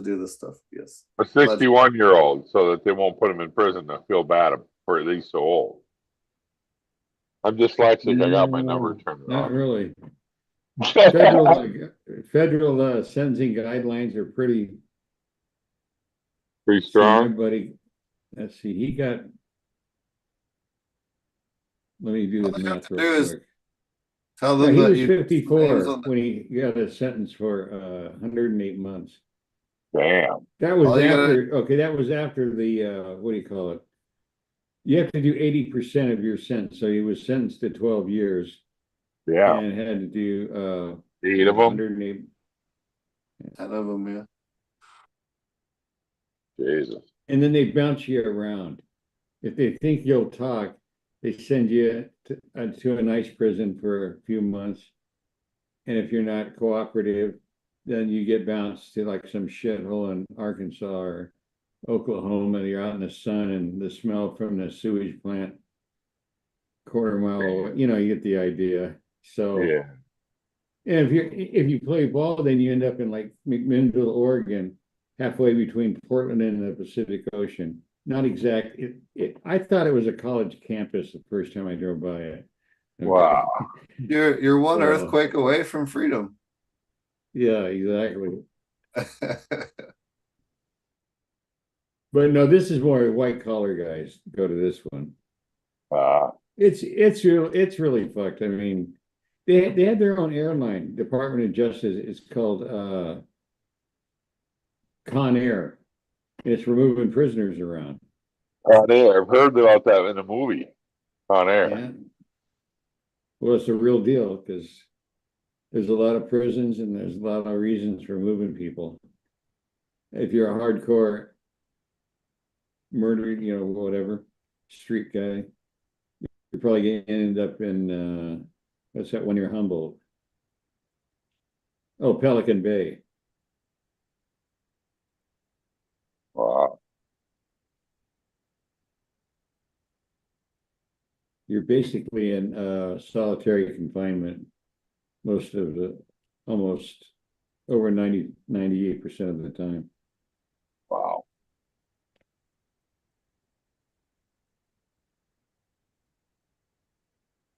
do this stuff, yes. A 61-year-old, so that they won't put him in prison to feel bad for at least so old. I'm dyslexic. I got my number turned around. Not really. Federal sentencing guidelines are pretty strong. My buddy, let's see, he got Let me do All the you have math to real do is quick. tell Yeah, them he that was you 54 when he got a sentence for 108 months. Damn. That was All you gotta- after, okay, that was after the, what do you call it? You have to do 80% of your sentence. So he was sentenced to 12 years Yeah. and had to do 8 of them. 108. 10 of them, yeah. Jesus. And then they bounce you around. If they think you'll talk, they send you to a nice prison for a few months. And if you're not cooperative, then you get bounced to like some shithole in Arkansas or Oklahoma. You're out in the sun and the smell from the sewage plant quarter mile away. You know, you get the idea. So Yeah. and if you play ball, then you end up in like McMinnville, Oregon, halfway between Portland and the Pacific Ocean. Not exact. I thought it was a college campus the first time I drove by it. Okay. Wow. You're one So- earthquake away from freedom. Yeah, exactly. But no, this is more white collar guys go to this one. It's really fucked. I mean, they had their own airline, Department of Justice. It's called Con Air. It's removing prisoners around. On air. I've heard about that in a movie. On air. Yeah. Well, it's a real deal because there's a lot of prisons and there's a lot of reasons for moving people. If you're a hardcore murder, you know, whatever, street guy, you're probably going to end up in, what's that one near Humboldt? Oh, Pelican Bay. Wow. You're basically in solitary confinement most of the, almost over 98% of the time. Wow.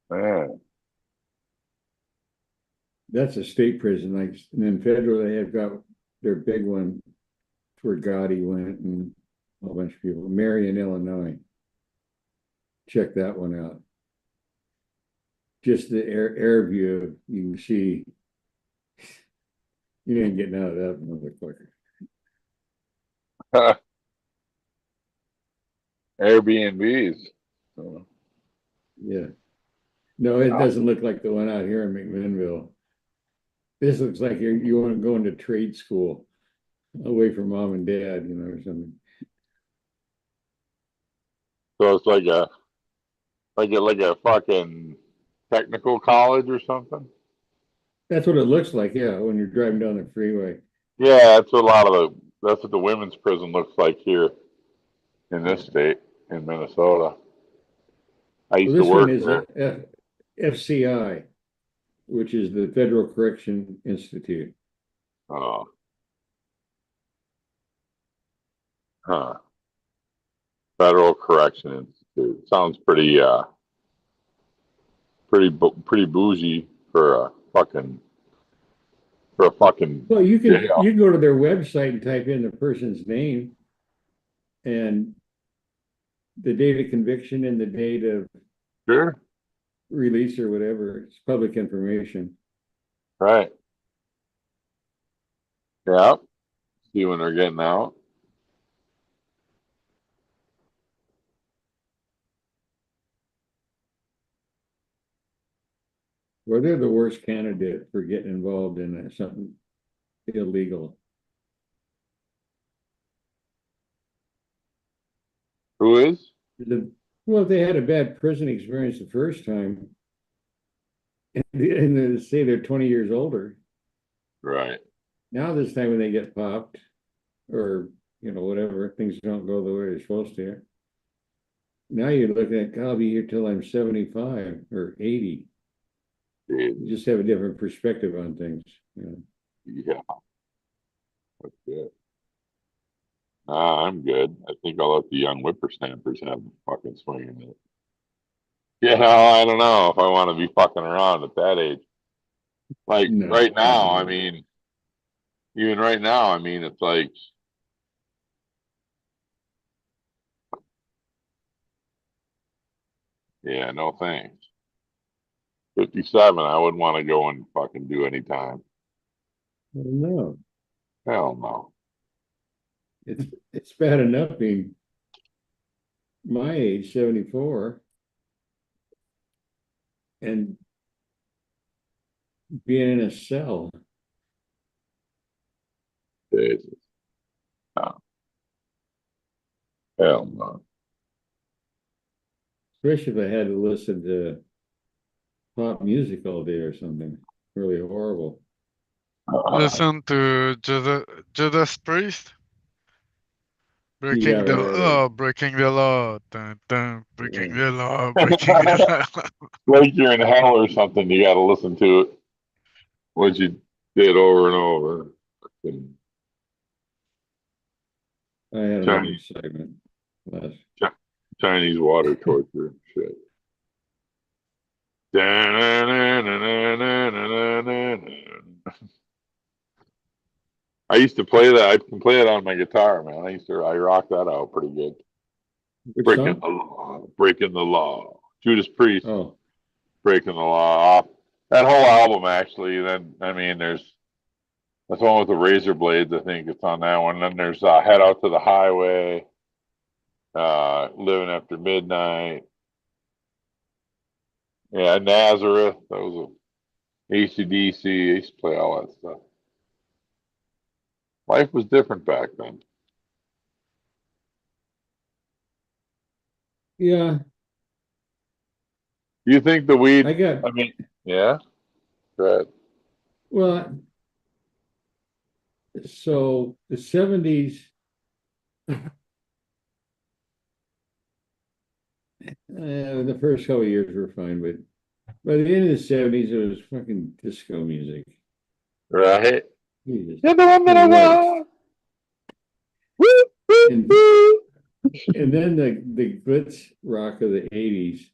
Man. That's a state prison, like, and then federal, they have got their big one where Gotti went and a whole bunch of people. Marion, Illinois. Check that one out. Just the air view, you can see you ain't getting out of that motherfucker. Airbnbs. Yeah. No, it doesn't look like the one out here in McMinnville. This looks like you want to go into trade school away from mom and dad, you know, or something. So it's like a fucking technical college or something. That's what it looks like, yeah, when you're driving down the freeway. Yeah, that's what the women's prison looks like here in this state, in Minnesota. I used to This work one is there. FCI, which is the Federal Correction Institute. Oh. Huh. Federal Correction Institute. Sounds pretty bougie for a fucking Well, you can jail. go to their website and type in the person's name and the date of conviction and the date of Sure. release or whatever. It's public information. Right. Yeah. See when they're getting out. Well, they're the worst candidate for getting involved in something illegal. Who is? Well, if they had a bad prison experience the first time, and they say they're 20 years older. Right. Now this time when they get popped, or whatever, things don't go the way they're supposed to. Now you're looking at, I'll be here till I'm 75 or 80. Dude. You just have a different perspective on things. Yeah. That's good. I'm good. I think I'll let the young whippersnappers have the fucking swing in it. You know, I don't know if I want to be fucking around at that age. Like No. right now, I mean, even right now, I mean, it's like, Yeah, no thanks. 57, I wouldn't want to go and fucking do any time. No, Hell no. it's bad enough being my age, 74, and being in a cell. Jesus. No. Hell no. Especially if I had to listen to pop music all day or something. Really horrible. Listen to Judas Priest. Yeah, right. Breaking the law. Dun, dun, breaking the law, breaking the law. Like you're in hell or something, you got to listen to it. What you did over and over. Fucking I had another Chinese, segment last. Chinese water torture shit. I used to play that. I can play it on my guitar, man. I rock that out pretty good. Which Breaking song? the law, breaking the law. Judas Priest, Oh, breaking the law. That whole album, actually. Then I mean, that's one with the razor blades. I think it's on that one. Then there's Head Out to the Highway, Living After Midnight. Yeah, Nazareth. That was a AC/DC. I used to play all that stuff. Life was different back then. yeah. Do you think the weed? I got, I mean, yeah. Go ahead. well, so the 70s, the first couple of years were fine, but by the end of the 70s, it was fucking disco music. Right. Jesus. You're the one that I want. Woo, woo, And, woo. and then the glitz rock of the 80s.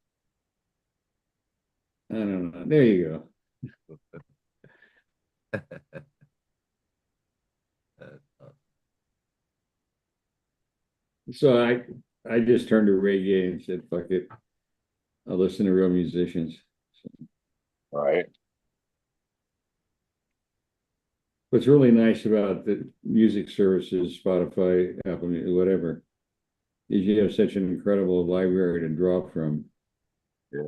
I don't know. There you go. So I just turned to reggae and said, fuck it. I'll listen to real musicians. So, Right. what's really nice about the music services, Spotify, Apple, whatever, is you have such an incredible library to draw from. Yeah.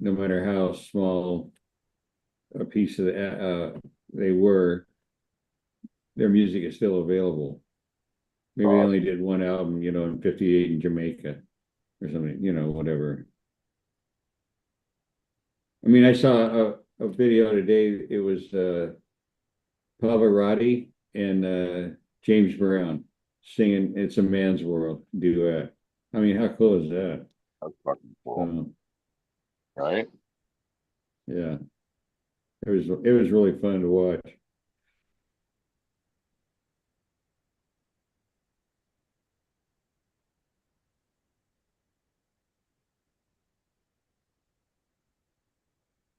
No matter how small a piece of they were, their music is still available. Maybe they only did one album, in 58 in Jamaica or something, whatever. I mean, I saw a video today. It was Pavarotti and James Brown singing "It's a Man's World" duet. I mean, how cool is that? That's fucking cool. Right. Yeah, it was really fun to watch.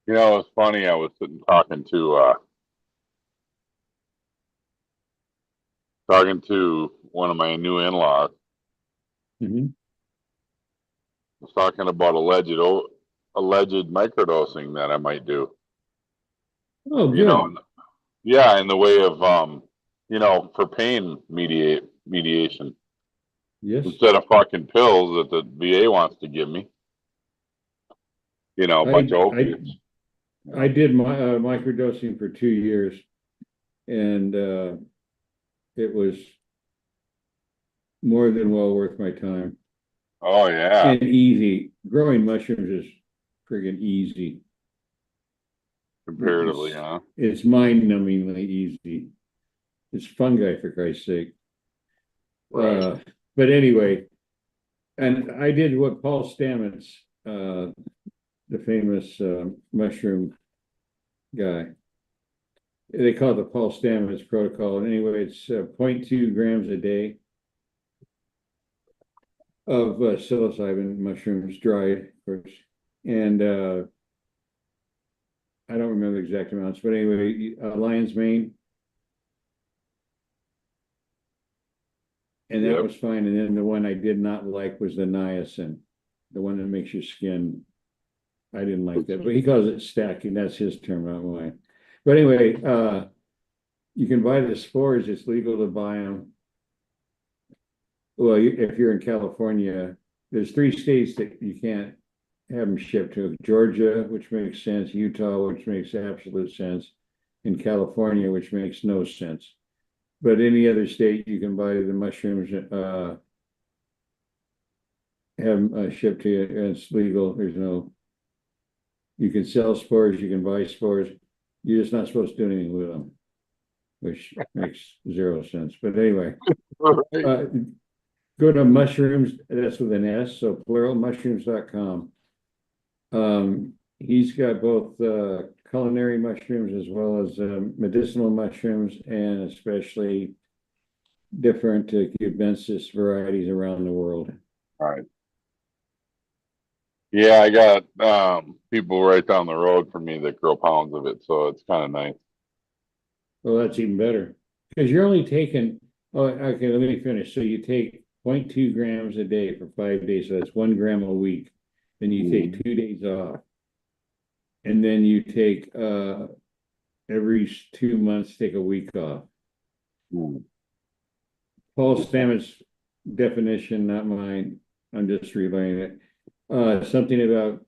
You know, it's funny. I was sitting talking to one of my new in-laws. Mm-hmm. Was talking about alleged microdosing that I might do. Oh, You good. know, yeah, in the way of for pain mediation Yes, instead of fucking pills that the VA wants to give me. A bunch of opiates. I did my microdosing for 2 years, and it was more than well worth my time. Oh yeah. And easy. Growing mushrooms is friggin' easy. Comparatively, huh? It's mind-numbingly easy. It's fungi, for Christ's sake. Right. But anyway, and I did what Paul Stamets, the famous mushroom guy, they call it the Paul Stamets protocol. And anyway, it's 0.2 grams a day of psilocybin mushrooms, dried, of course. And I don't remember the exact amounts, but anyway, lion's mane. And that was fine. And then the one I did not like was the niacin, the one that makes your skin I didn't like that, but he calls it stacking. That's his term, not mine. But anyway, you can buy the spores. It's legal to buy them. Well, if you're in California, there's 3 states that you can't have them shipped to: Georgia, which makes sense; Utah, which makes absolute sense; and California, which makes no sense. But any other state, you can buy the mushrooms, have them shipped to you, and it's legal. There's no. You can sell spores. You can buy spores. You're just not supposed to do anything with them, which makes 0 sense. But anyway, go to mushrooms. That's with an S, so plural, mushrooms.com. He's got both culinary mushrooms as well as medicinal mushrooms, and especially different cubensis varieties around the world. Right. Yeah, I got people right down the road from me that grow pounds of it, so it's kind of nice. Well, that's even better because you're only taking. Oh, okay. Let me finish. So you take 0.2 grams a day for 5 days, so that's 1 gram a week. Then you take 2 days off, and then you take every 2 months take a week off. Paul Stamets' definition, not mine. I'm just relaying it. Something about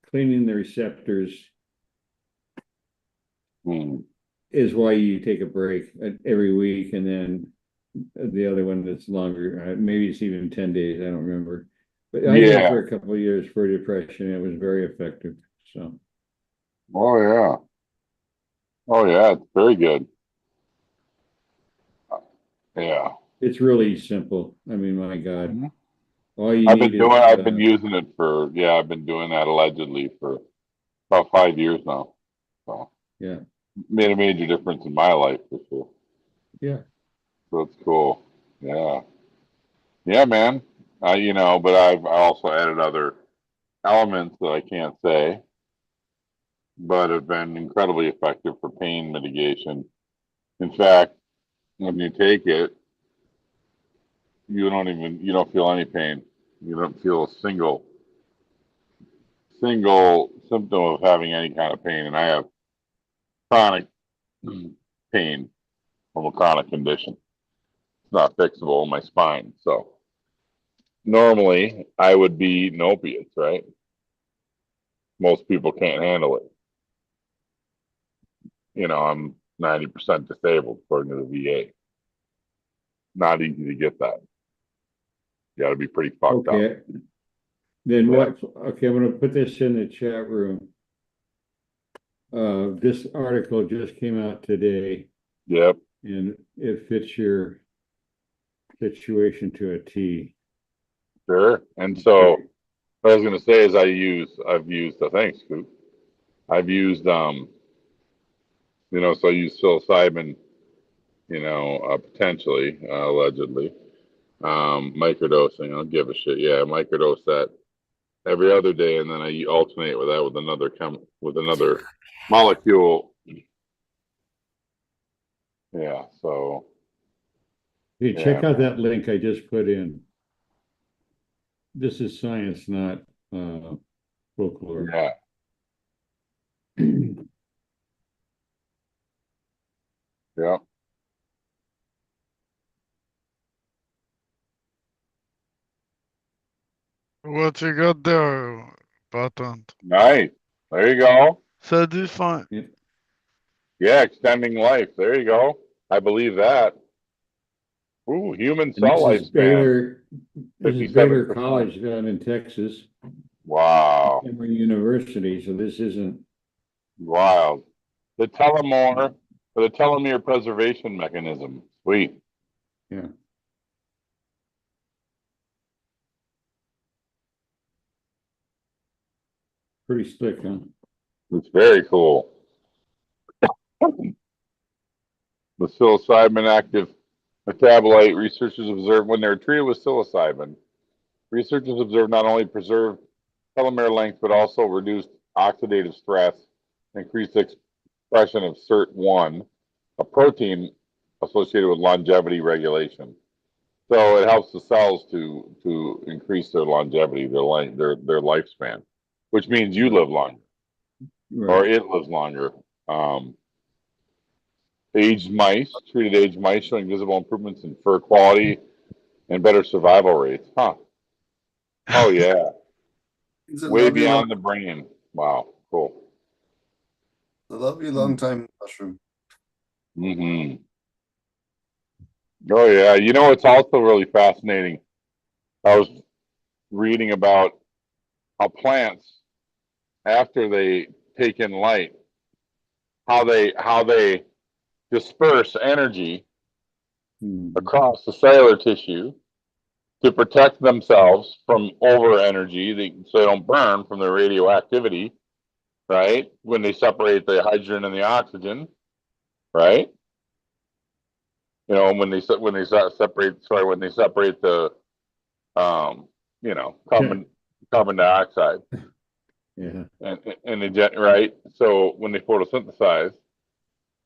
cleaning the receptors is why you take a break every week, and then the other one that's longer. Maybe it's even 10 days. I don't remember. But I did it for a couple of years for depression. It was very effective. So. Oh yeah. Oh yeah, it's very good. Yeah. It's really simple. I mean, my God. All I've been using it for, I've been doing that allegedly for about 5 years now. So yeah, made a major difference in my life for sure. Yeah. So it's cool. Yeah. Yeah, man. But I've also added other elements that I can't say, but have been incredibly effective for pain mitigation. In fact, when you take it, you don't feel any pain. You don't feel a single symptom of having any kind of pain. And I have chronic pain from a chronic condition. It's not fixable in my spine. So normally I would be eating opiates, right? Most people can't handle it. I'm 90% disabled according to the VA. Not easy to get that. You got to be pretty fucked up. Then what? Okay, I'm going to put this in the chat room. This article just came out today. Yep. And it fits your situation to a T. Sure. And so what I was going to say is thanks, Coot. I've used, so I use psilocybin, potentially, allegedly. Microdosing, I don't give a shit. Yeah, microdose that every other day, and then I alternate with that with another molecule. Yeah, so. Hey, check out that link I just put in. This is science, not folklore. Yeah. Yeah. What you got there, Button? Nice. There you go. So do fine. Yeah, extending life. There you go. I believe that. Ooh, human cell lifespan. This is Baylor College down in Texas. Wow. Emory University. So this isn't wild. The telomere preservation mechanism. Sweet. Yeah. Pretty slick, huh? It's very cool. The psilocybin active metabolite, researchers observed when they were treated with psilocybin, researchers observed not only preserved telomere length, but also reduced oxidative stress, increased expression of SIRT1, a protein associated with longevity regulation. So it helps the cells to increase their longevity, their lifespan. which means you live longer or Right. it lives longer. Aged mice, treated aged mice showing visible improvements in fur quality and better survival rates. Huh. Oh, yeah. It's a Way lovely long, beyond the brain. Wow. Cool. long time mushroom. Hmm. Oh, yeah. You know, it's also really fascinating. I was reading about how plants, after they take in light, how they disperse energy across the cellular tissue to protect themselves from over energy, so they don't burn from the radioactivity, right? When they separate the hydrogen and the oxygen, right? You know, when they separate, sorry, when they separate the, you know, carbon dioxide Yeah. and the jet, right? So when they photosynthesize,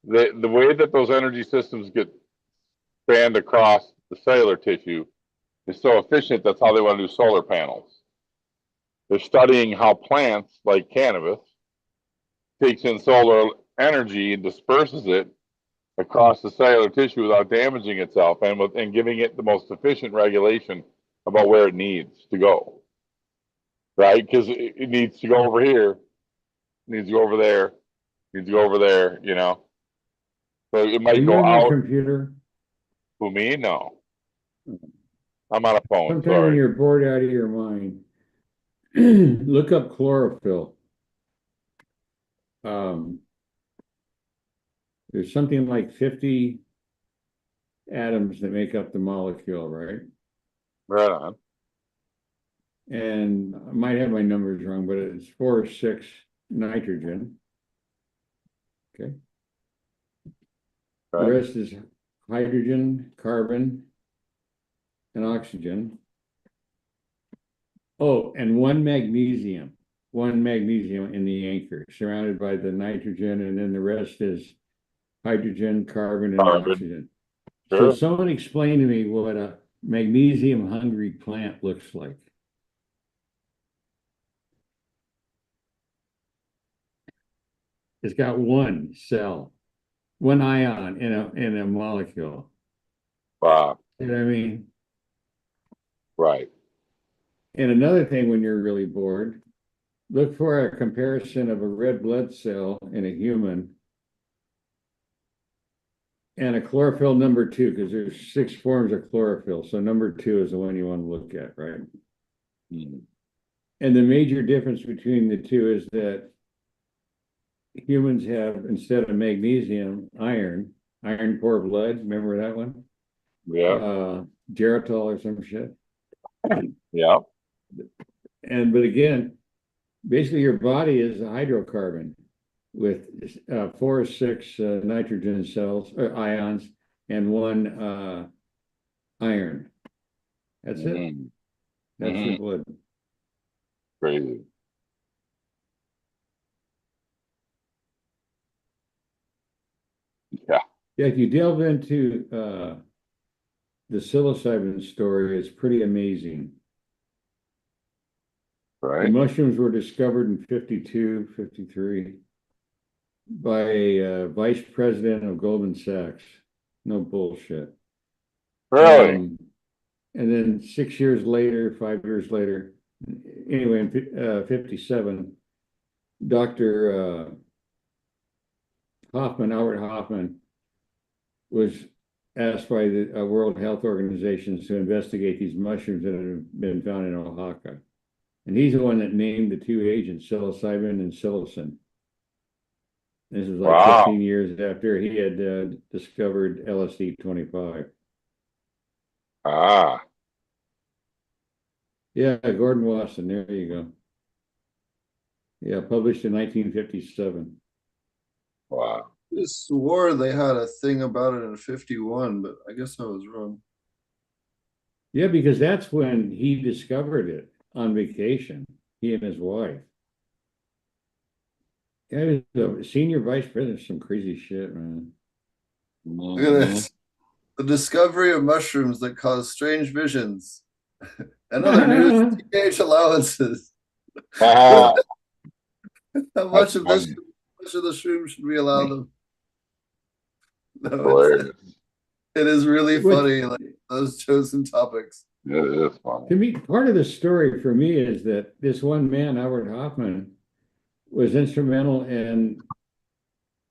the way that those energy systems get spanned across the cellular tissue is so efficient. That's how they want to do solar panels. They're studying how plants like cannabis takes in solar energy and disperses it across the cellular tissue without damaging itself and giving it the most efficient regulation about where it needs to go. Right? Because it needs to go over here, it needs to go over there, it needs to go over there, you know. So it Are might you go on your out. computer? For me, no. I'm on a phone, Sometime when sorry. you're bored out of your mind, look up chlorophyll. There's something like 50 atoms that make up the molecule, right? Right on. And I might have my numbers wrong, but it's 4 or 6 nitrogen. Okay. The Right. rest is hydrogen, carbon, and oxygen. Oh, and one magnesium in the anchor, surrounded by the nitrogen, and then the rest is hydrogen, carbon, and Carbon. oxygen. Sure. So someone explain to me what a magnesium-hungry plant looks like. It's got one cell, one ion in a molecule. Wow. You know what I mean? Right. And another thing, when you're really bored, look for a comparison of a red blood cell in a human and a chlorophyll number 2, because there's 6 forms of chlorophyll. So number 2 is the one you want to look at, right? Mm. And the major difference between the two is that humans have, instead of magnesium, iron poor blood. Remember that one? Yeah. Geritol or some shit. Yeah. But again, basically your body is a hydrocarbon with 4 or 6 nitrogen cells or ions and 1 iron. That's it. Mm. That's your blood. Crazy. Yeah. Yeah, if you delve into the psilocybin story, it's pretty amazing. The Right. mushrooms were discovered in 52, 53 by a vice president of Goldman Sachs. No bullshit. Really? And then 6 years later, 5 years later, anyway, in 57, Dr. Albert Hoffman, was asked by the World Health Organization to investigate these mushrooms that have been found in Oaxaca. And he's the one that named the 2 agents, psilocybin and psilocin. This was like Wow. 15 years after he had discovered LSD-25. Ah. Yeah, Gordon Wasson, there you go. Yeah, published in 1957. Wow. I swore they had a thing about it in 51, but I guess I was wrong. Yeah, because that's when he discovered it on vacation, he and his wife. Yeah, he was the senior vice president of some crazy shit, man. Look at this. The discovery of mushrooms that cause strange visions and other new TH allowances. Ah, How That's much of this? funny. How much of the shroom should we allow them? No, hilarious. it is really What- funny. Like those chosen topics. It is funny. To me, part of the story for me is that this one man, Howard Hoffman, was instrumental in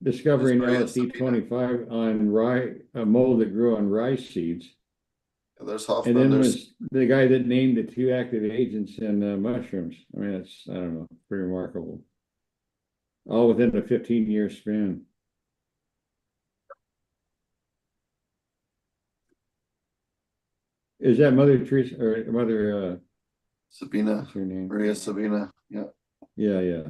discovering His brain- LSD-25 on rye, a mold that grew on rice seeds. There's And Hoffman. then There's was the guy that named the two active agents in mushrooms. I mean, it's, I don't know, pretty remarkable. All within a 15-year span. Is that Mother Teresa or Mother, Sabina, what's her name? Maria Sabina. Yeah. Yeah.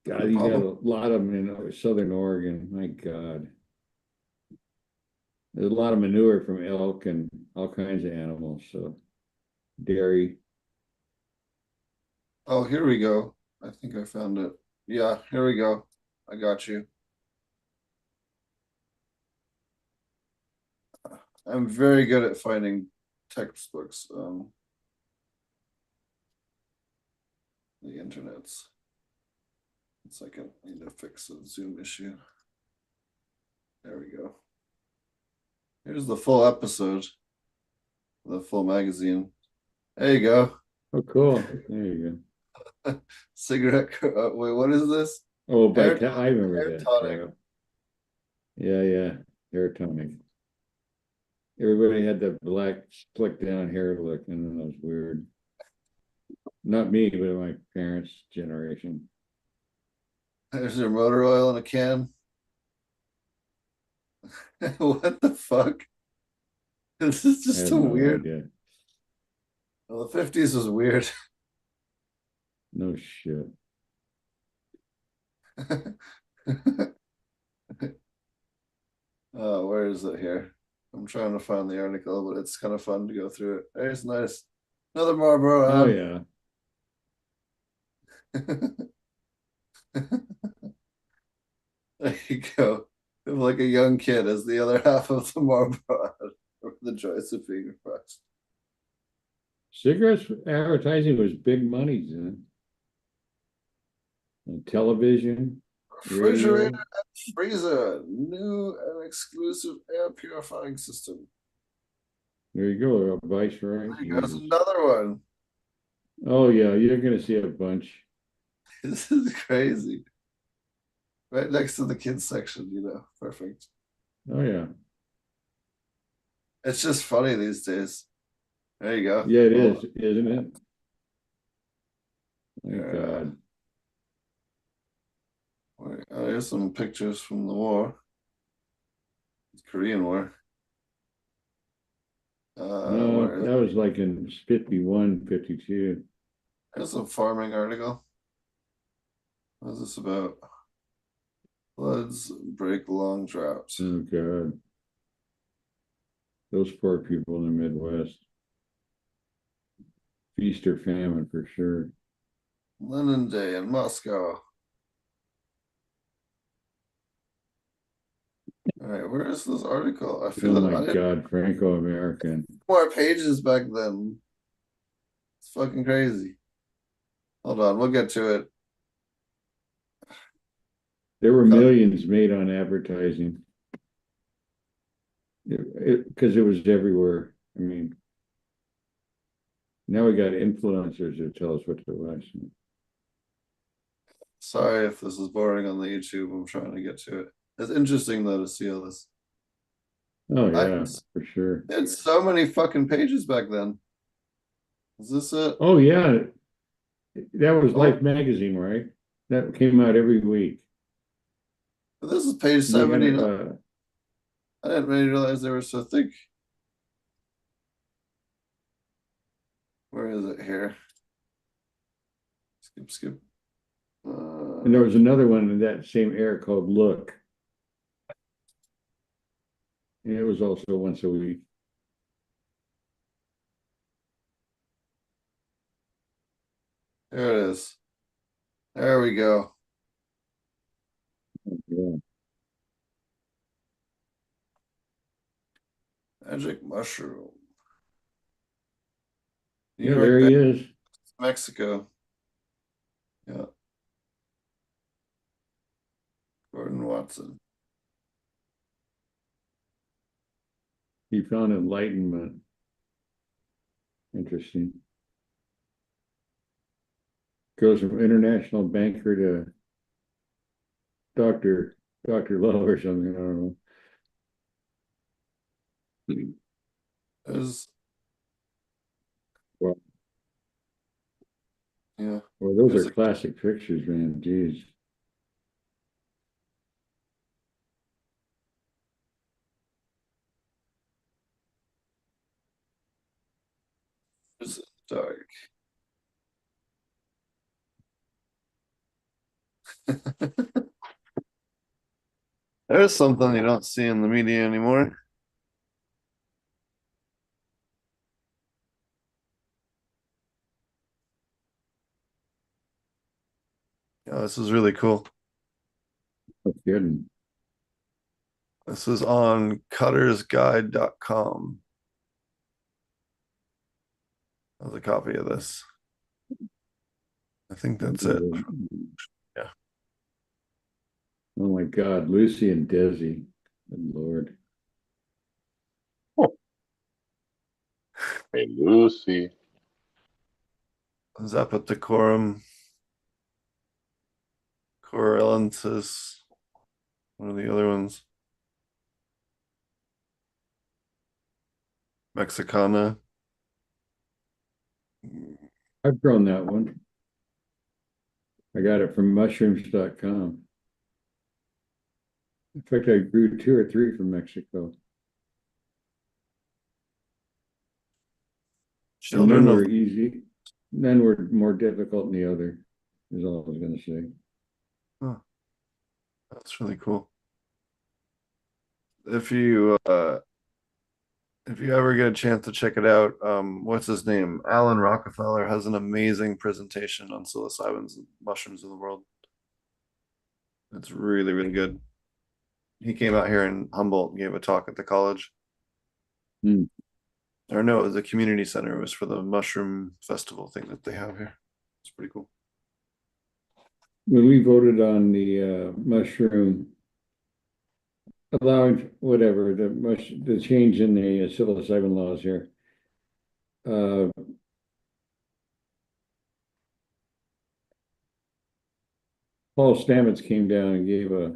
God, you got a lot of them in Southern Oregon. My God. There's a lot of manure from elk and all kinds of animals, so dairy. Oh, here we go. I think I found it. Yeah, here we go. I got you. I'm very good at finding textbooks. The internet's. It's like I need to fix the Zoom issue. There we go. Here's the full episode, the full magazine. There you go. Oh, cool. There you Cigarette. Wait, what is this? go. Oh, Hair I remember hair that. tonic. Yeah. Hair tonic. Everybody had the black slick down hair look, and that was weird. Not me, but my parents' generation. There's their motor oil in a can. What the fuck? This is I just have a no weird. idea. Well, the 50s was weird. No shit. Oh, where is it here? I'm trying to find the article, but it's kind of fun to go through it. There's nice. Another Marlboro. Oh yeah. There you go. Like a young kid as the other half of the Marlboro or the joys of being crushed. Cigarettes advertising was big money then. On television, Refrigerator radio. and freezer, new and exclusive air purifying system. There you go, a Viceroy. There's Jesus. another one. Oh yeah, you're gonna see a bunch. This is crazy. Right next to the kids section, perfect. Oh yeah. It's just funny these days. There you go. Yeah, it Oh, is, isn't it? My Yeah. God. wait, here's some pictures from the war. Korean War. No, Where is that was like in 51, 52. There's a farming article. What is this about? Floods break long droughts. Oh God. Those poor people in the Midwest. Feast or famine for sure. Lenin Day in Moscow. All right, where is this article? I feel Oh that I my did God, Franco-American. more pages back then. It's fucking crazy. Hold on, we'll get to it. There were millions made on advertising. Because it was everywhere. I mean, now we got influencers that tell us what to watch. Sorry if this is boring on the YouTube. I'm trying to get to it. It's interesting though to see all this. Oh yeah, for sure. It's so many fucking pages back then. Is this it? Oh yeah, that was Oh. Life magazine, right? That came out every week. This is page They had, 79. I didn't really realize they were so thick. Where is it here? Skip. and there was another one in that same era called Look. And it was also once a week. There it is. There we go. Yeah. Magic mushroom. Yeah, there he is. Mexico. Yeah. Gordon Watson. He found enlightenment. Interesting. Goes from international banker to Dr. Love or something. I don't know. There's, Well, yeah. well, those There's are classic pictures, man. Jeez. It's dark. There's something you don't see in the media anymore. Yeah, this is really cool. No kidding. This is on cuttersguide.com. There's a copy of this. I think that's it. Yeah. Oh my God, Lucy and Desi. Good Lord. Hey, Lucy. Zapaticorum coralensis. One of the other ones. Mexicana. I've grown that one. I got it from mushrooms.com. In fact, I grew 2 or 3 from Mexico. Children none of were easy. None were more difficult than the other, is all I was going to say. Huh. That's really cool. If you ever get a chance to check it out, what's his name? Alan Rockefeller has an amazing presentation on psilocybins and mushrooms in the world. It's really, really good. He came out here in Humboldt and gave a talk at the college. Hmm. Or no, it was a community center. It was for the mushroom festival thing that they have here. It's pretty cool. When we voted on the mushroom, allowing whatever, the change in the psilocybin laws here, Paul Stamets came down and gave uh,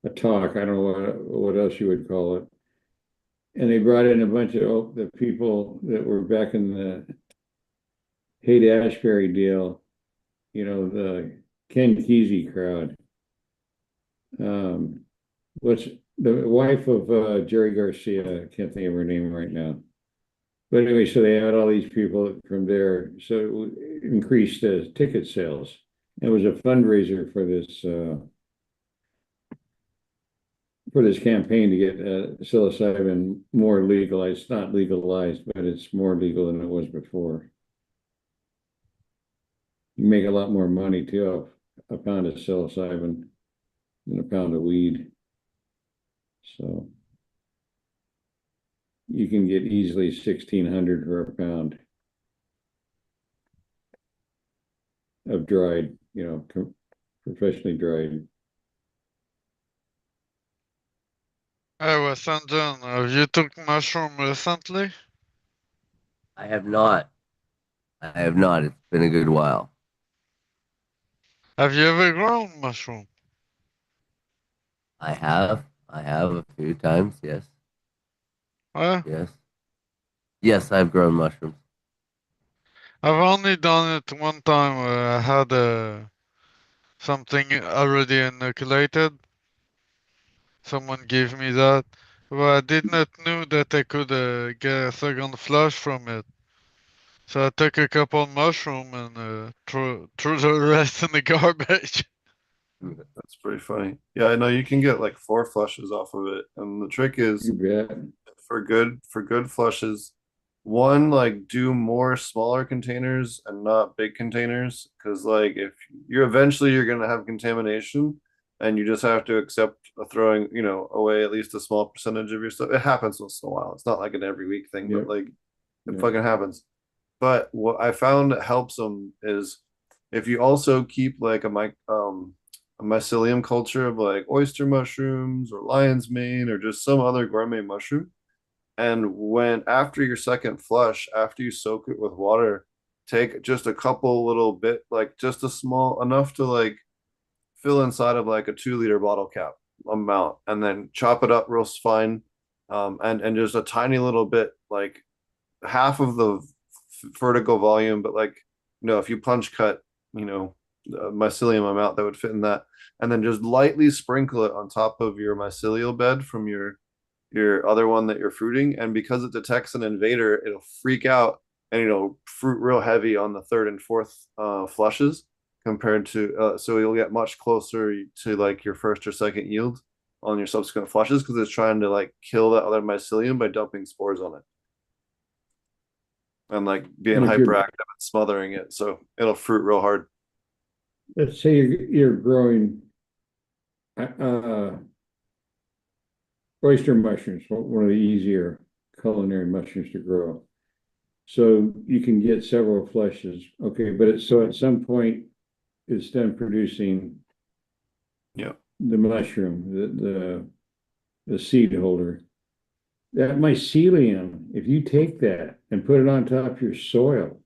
a talk. I don't know what else you would call it. And they brought in a bunch of the people that were back in the Haight-Ashbury deal, the Ken Kesey crowd. What's the wife of Jerry Garcia? I can't think of her name right now. But anyway, so they had all these people from there. So it increased ticket sales. It was a fundraiser for this campaign to get psilocybin more legalized. It's not legalized, but it's more legal than it was before. You make a lot more money too, a pound of psilocybin than a pound of weed. So you can get easily 1,600 for a pound of dried, professionally dried. Hey, Wesson, have you took mushroom recently? I have not. I have not. It's been a good while. Have you ever grown mushroom? I have. I have a few times. Yes. Well, Yes. Yes, I've grown mushrooms. I've only done it one time where I had something already inoculated. Someone gave me that, but I did not know that I could get a second flush from it. So I took a couple mushroom and threw the rest in the garbage. That's pretty funny. Yeah, I know you can get like 4 flushes off of it. And the trick is You bet. for good flushes, one, like do more smaller containers and not big containers. Cause like if you're gonna have contamination, and you just have to accept throwing, away at least a small percentage of your stuff. It happens once in a while. It's not like an every week thing, Yep. but like it Yep. fucking happens. But what I found that helps them is if you also keep like a mycelium culture of like oyster mushrooms or lion's mane or just some other gourmet mushroom. And when after your second flush, after you soak it with water, take just a couple little bit, like just a small enough to like fill inside of like a 2 liter bottle cap amount, and then chop it up real fine, and just a tiny little bit, like half of the vertical volume, but like if you punch cut, mycelium amount that would fit in that, and then just lightly sprinkle it on top of your mycelial bed from your other one that you're fruiting, and because it detects an invader, it'll freak out and fruit real heavy on the third and fourth flushes compared to so you'll get much closer to like your first or second yield on your subsequent flushes because it's trying to like kill that other mycelium by dumping spores on it and like being And if you're- hyperactive and smothering it, so it'll fruit real hard. Let's say you're growing oyster mushrooms, one of the easier culinary mushrooms to grow. So you can get several flushes. Okay, but at some point it's done producing the mushroom, the seed holder. That mycelium, if you take that and put it on top of your soil,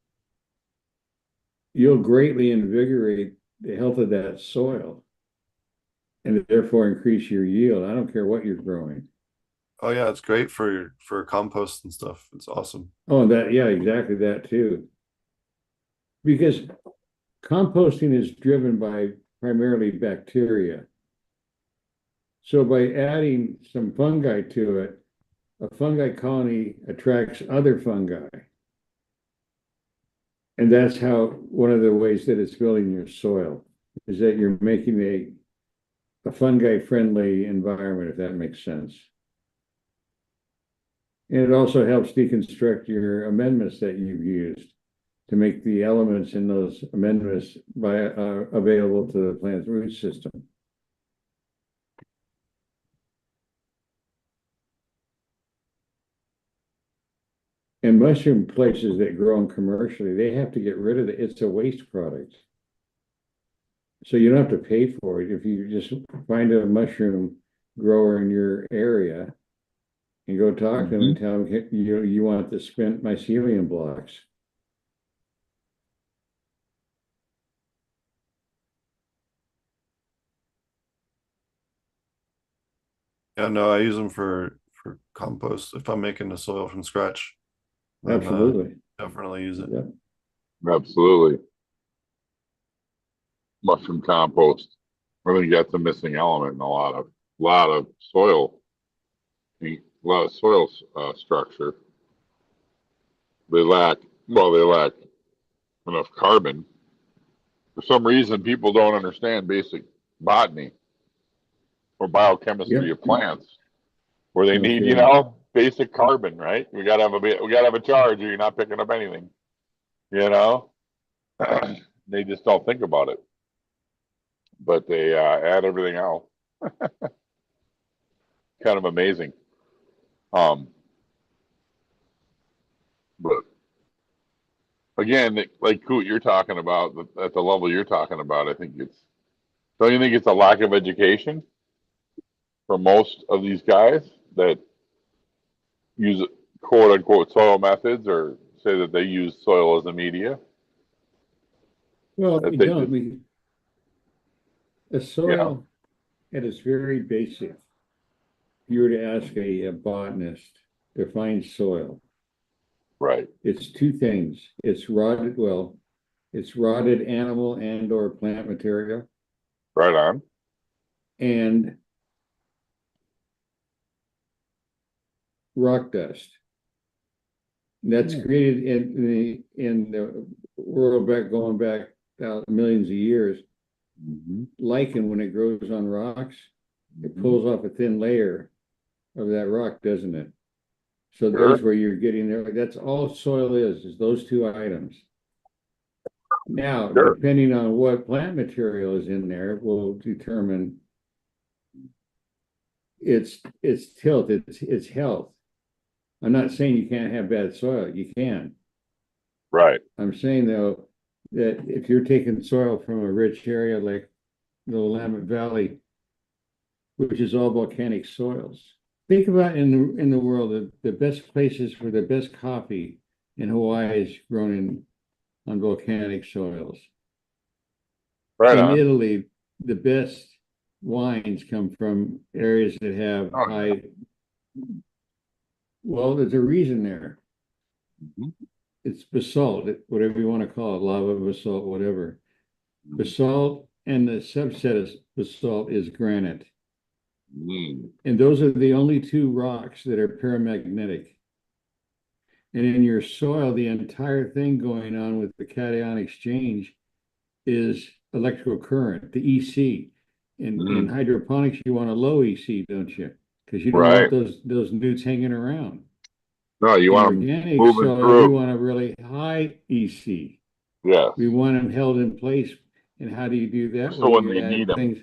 you'll greatly invigorate the health of that soil and therefore increase your yield. I don't care what you're growing. Oh yeah, it's great for compost and stuff. It's awesome. Oh, exactly that too. Because composting is driven by primarily bacteria. So by adding some fungi to it, a fungi colony attracts other fungi. And that's how one of the ways that it's building your soil is that you're making a fungi-friendly environment, if that makes sense. And it also helps deconstruct your amendments that you've used to make the elements in those amendments available to the plant's root system. And mushroom places that grow them commercially, they have to get rid of it. It's a waste product. So you don't have to pay for it. If you just find a mushroom grower in your area and go talk to them and tell them you want the spent mycelium blocks. Yeah, no, I use them for compost if I'm making the soil from scratch. Then, Absolutely. definitely use it. Yep. Absolutely. Mushroom compost. I think that's a missing element in a lot of soil. A lot of soil structure. They lack enough carbon. For some reason, people don't understand basic botany or biochemistry Yep. of plants, where they need, Okay. basic carbon, right? We gotta have a charge, or you're not picking up anything. They just don't think about it, but they add everything else. Kind of amazing. But again, like Coot, you're talking about at the level you're talking about, I think don't you think it's a lack of education for most of these guys that use quote unquote soil methods or say that they use soil as a media? Well, That we they don't. just- The soil at its very basic, if you were to ask a botanist, define soil. Right. It's two things. It's rotted animal and or plant material, Right on. and rock dust. That's created in the world going back millions of years. Lichen, when it grows on rocks, it pulls off a thin layer of that rock, doesn't it? So there's where you're getting there. That's all soil is those two items. Now, depending on what plant material is in there, will determine it's tilth, it's health. I'm not saying you can't have bad soil. You can. Right. I'm saying though that if you're taking soil from a rich area like the Willamette Valley, which is all volcanic soils, think about in the world the best places for the best coffee in Hawaii is grown on volcanic soils. Right In on. Italy, the best wines come from areas that have Oh, yeah. high. Well, there's a reason there. Mhm. It's basalt, whatever you want to call it, lava, basalt, whatever. Basalt and the subset of basalt is granite. Mm. And those are the only two rocks that are paramagnetic. And in your soil, the entire thing going on with the cation exchange is electrical current, the EC. In hydroponics, you want a low EC, don't you? Because you don't Right. want those newts hanging around. No, you In want them organic moving soil, through. we want a really high EC. Yes. We want them held in place. And how do you do that? So Well, when you they add need them, things.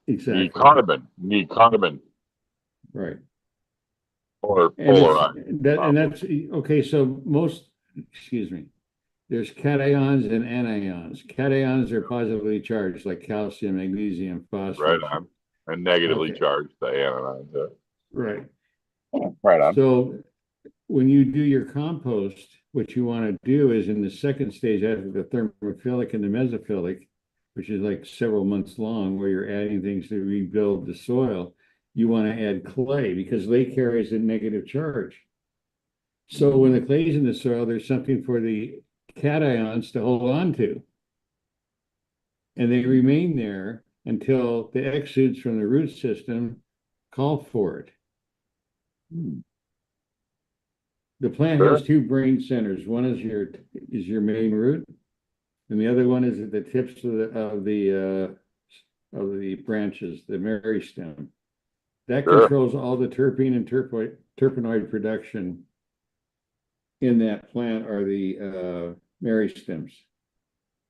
you Exactly. need carbon. You need carbon Right. or And it's polarized. that, and that's okay. So excuse me, there's cations and anions. Cations are positively charged, like calcium, magnesium, Right phosphorus. on. And negatively Okay. charged the anions. Right. Right on. So when you do your compost, what you want to do is in the second stage after the thermophilic and the mesophilic, which is like several months long, where you're adding things to rebuild the soil, you want to add clay because clay carries a negative charge. So when the clay's in the soil, there's something for the cations to hold on to. And they remain there until the exudes from the root system call for it. The plant Sure. has two brain centers. One is your main root, and the other one is at the tips of the branches, the meristem. That Sure. controls all the terpene and terpenoid production in that plant are the meristems.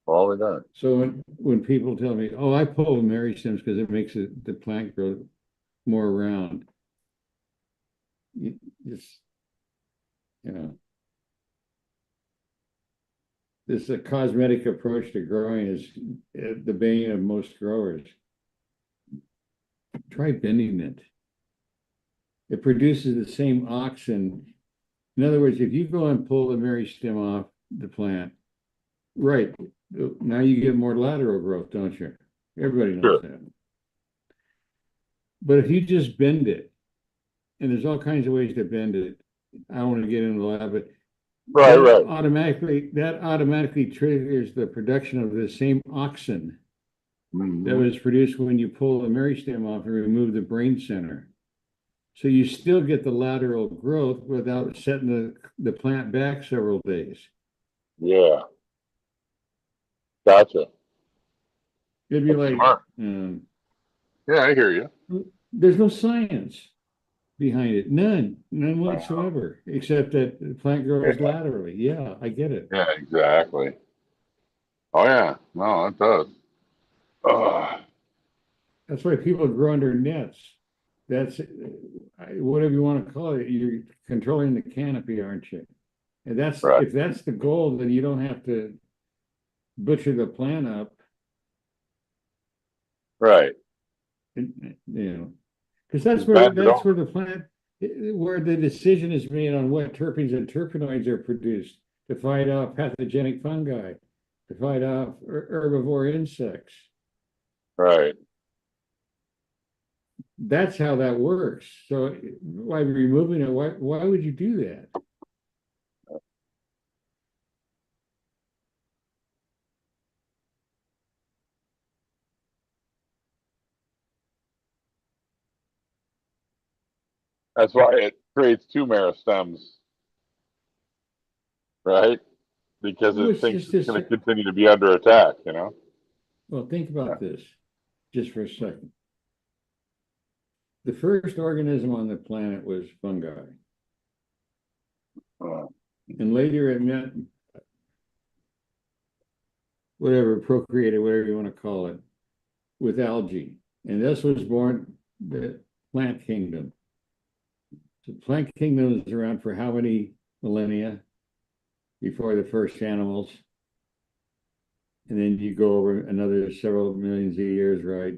All we got. So when people tell me, "Oh, I pull meristems because it makes the plant grow more round," it's this a cosmetic approach to growing is the bane of most growers. Try bending it. It produces the same auxin. In other words, if you go and pull the meristem off the plant, right, now you get more lateral growth, don't you? Everybody knows that. But if you just bend it, and there's all kinds of ways to bend it, I don't want to get into that, but that automatically triggers the production of the same auxin that was produced when you pull the meristem off and remove the brain center. So you still get the lateral growth without setting the plant back several days. Yeah. Gotcha. It'd be That's like, smart. Yeah, I hear you. There's no science behind it. None whatsoever, except that the plant grows laterally. Yeah, I get it. Yeah, exactly. Oh yeah, no, it does. That's why people grow under nets. That's whatever you want to call it. You're controlling the canopy, aren't you? And that's Right. if that's the goal, then you don't have to butcher the plant up. Right. Because that's where the plant, where the decision is made on what terpenes and terpenoids are produced to fight off pathogenic fungi, to fight off herbivore insects. Right. That's how that works. So by removing it, why would you do that? That's why it creates two meristems, right? Because it thinks it's going to continue to be under attack, Well, think about this just for a second. The first organism on the planet was fungi. And later it meant whatever, procreated, whatever you want to call it, with algae. And this was born the plant kingdom. The plant kingdom is around for how many millennia before the first animals? And then you go over another several millions of years, right?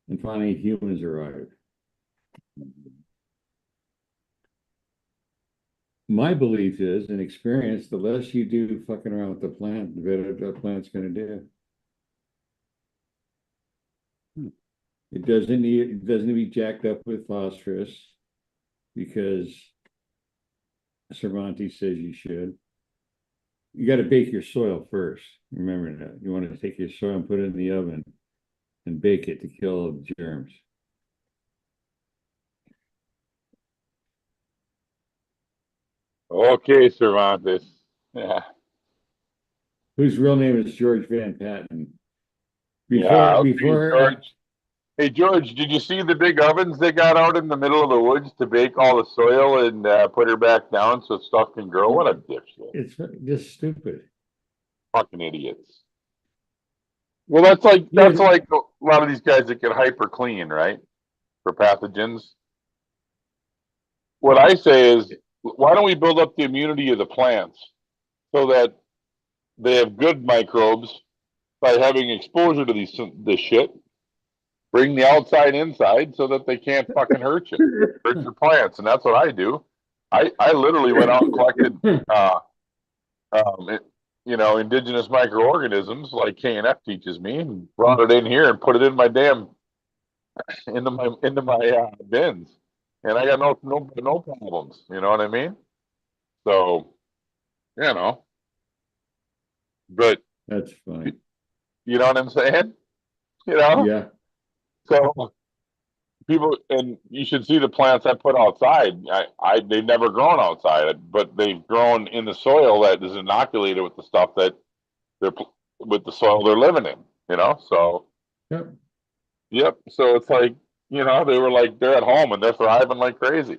And finally humans arrive. My belief is, in experience, the less you do fucking around with the plant, the better the plant's going to do. It doesn't need to be jacked up with phosphorus because Cervantes says you should. You got to bake your soil first. Remember that. You want to take your soil and put it in the oven and bake it to kill the germs. Okay, Cervantes. Yeah. Whose real name is George Van Patten. Yeah, okay, Before George. Hey, George, did you see the big ovens they got out in the middle of the woods to bake all the soil and put her back down so stuff can grow? What a dipshit. it's just stupid. Fucking idiots. Well, that's like a lot of these guys that get hyper clean, right? For pathogens. What I say is, why don't we build up the immunity of the plants so that they have good microbes by having exposure to this shit? Bring the outside inside so that they can't fucking hurt you, hurt your plants, and that's what I do. I literally went out and collected, indigenous microorganisms like KNF teaches me, and brought it in here and put it in my into my bins, and I got no problems. You know what I mean? So, but That's fine. you know what I'm saying? You know? Yeah. So people, and you should see the plants I put outside. They've never grown outside, but they've grown in the soil that is inoculated with the stuff that with the soil they're living in. So Yep. yep. So it's like they were like they're at home and they're thriving like crazy.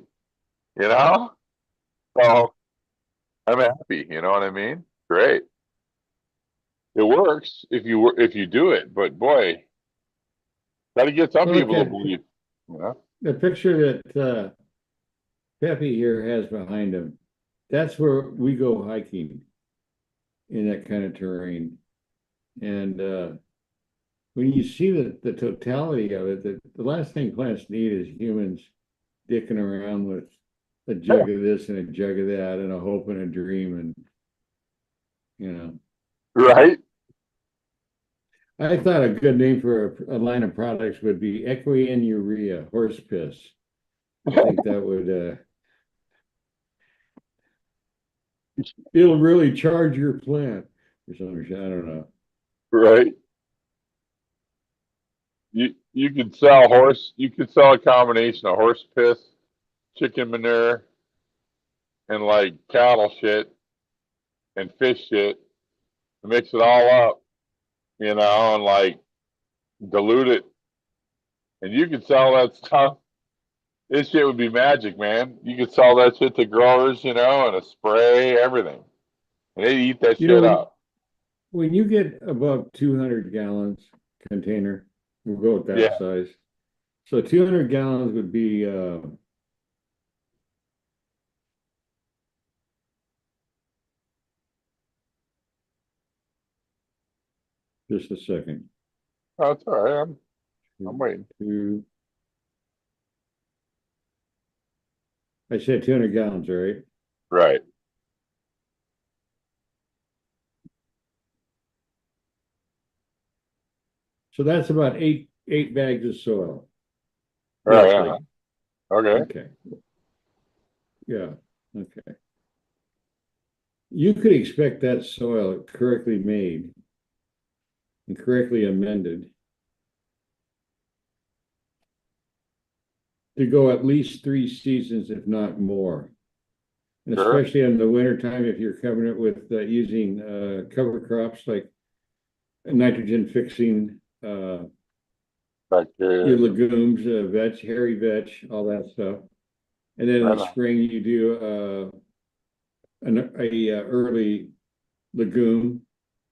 So I'm happy. You know what I mean? Great. It works if you do it, but boy, gotta get some people to believe. The picture that Pepe here has behind him, that's where we go hiking in that kind of terrain. And when you see the totality of it, the last thing plants need is humans dicking around with a jug of this and a jug of that and a hope and a dream and Right. I thought a good name for a line of products would be Equinuria, horse piss. I think that would it'll really charge your plant or something. I don't know. Right. You could sell a combination of horse piss, chicken manure, and like cattle shit and fish shit, mix it all up, and like dilute it. And you could sell that stuff. This shit would be magic, man. You could sell that shit to growers, and a spray, everything. And they eat that shit up. When you get above 200 gallons container, we'll go with that size. So 200 gallons would be just a second. Oh, it's all right. I'm waiting. I said 200 gallons, right? Right. So that's about eight bags of soil. Right. Yeah. Okay. Okay. Yeah. Okay. You could expect that soil correctly made and correctly amended to go at least 3 seasons, if not more. And especially in the wintertime, if you're covering it with using cover crops like nitrogen fixing, your legumes, hairy veg, all that stuff. And then in the spring, you do an early legume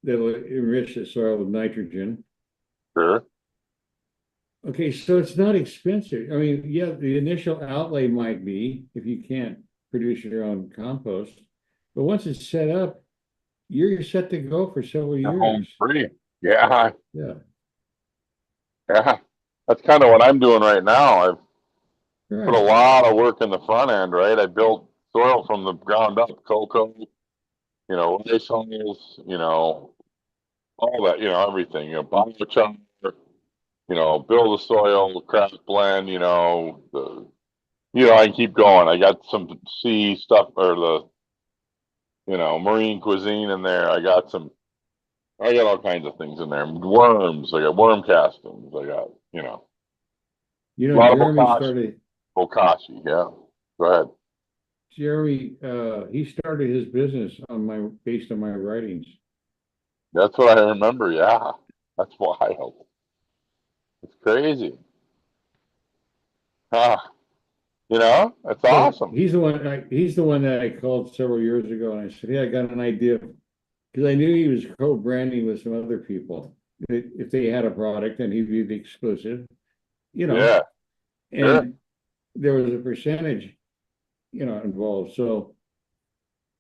that'll enrich the soil with nitrogen. Sure. Okay, Okay, so it's not expensive. I mean, yeah, the initial outlay might be if you can't produce your own compost, but once it's set up, you're set to go for several You're home years. free. Yeah, Yeah, yeah. That's kind of what I'm doing right now. I've put a right. lot of work in the front end, right? I built soil from the ground up, cocoa, rice hulls, all that, everything, biochar, build a soil, craft blend, I can keep going. I got some sea stuff or marine cuisine in there. I got all kinds of things in there. Worms, I got worm castings. I got, You a know, lot of Jeremy started. bokashi. Yeah. Go ahead. Jeremy, he started his business based on my writings. That's what I remember. Yeah. That's wild. It's crazy. Huh. That's So awesome. he's the one that I called several years ago, and I said, "Yeah, I got an idea," because I knew he was co-branding with some other people. If they had a product, and he'd be the exclusive, Yeah. Sure. and there was a percentage, involved. So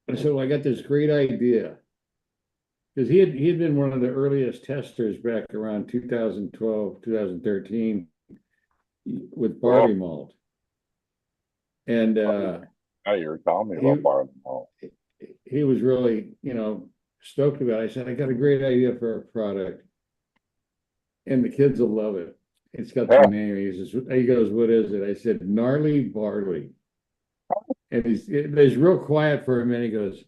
I got this great idea because he had been one of the earliest testers back around 2012, 2013 with barley malt. And Now you were telling me he about barley malt. he was really, stoked about it. I said, I got a great idea for a product, and the kids will love it. It's got the name. He goes, what is it? I said, gnarly barley. And he's real quiet for a minute. He goes,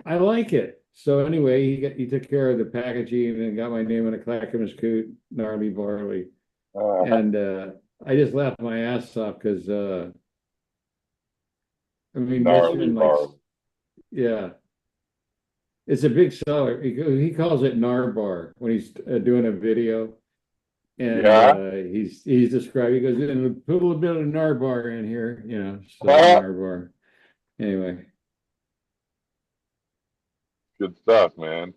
I like it. So anyway, he took care of the packaging and got my name on a Clackamas Coot, gnarly barley. And I just laughed my ass off because Gnarly barley. yeah, it's a big seller. He calls it Narbar when he's doing a video, and he's describing. He goes, put a little bit of Narbar in here, so Narbar. Anyway, Good stuff, man.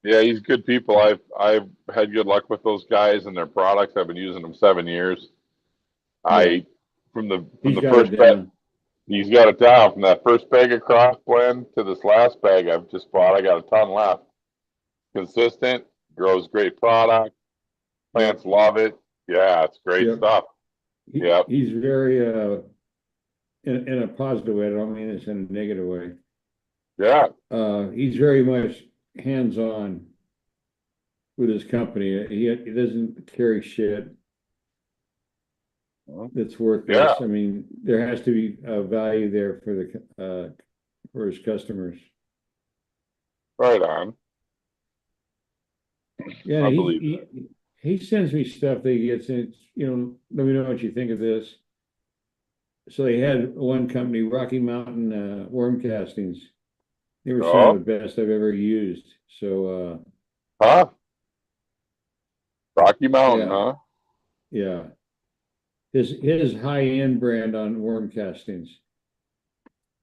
Yeah, he's good people. I've had good luck with those guys and their products. I've been using them 7 years. From the first bag, he's got it down. From that first bag of cross blend to this last bag I've just bought, I got a ton left. Consistent, grows great product. Plants love it. Yeah, it's great stuff. He's very in a positive way. I don't mean this in a negative way. Yeah. He's very much hands-on with his company. He doesn't carry shit that's worthless. Yeah. I mean, there has to be a value there for his customers. Right on. Yeah, I believe he sends me stuff that he gets in, let me know what you think of this. So they had one company, Rocky Mountain worm castings. They were some of the best I've ever used. So Rocky Mountain, huh? Yeah. His high-end brand on worm castings.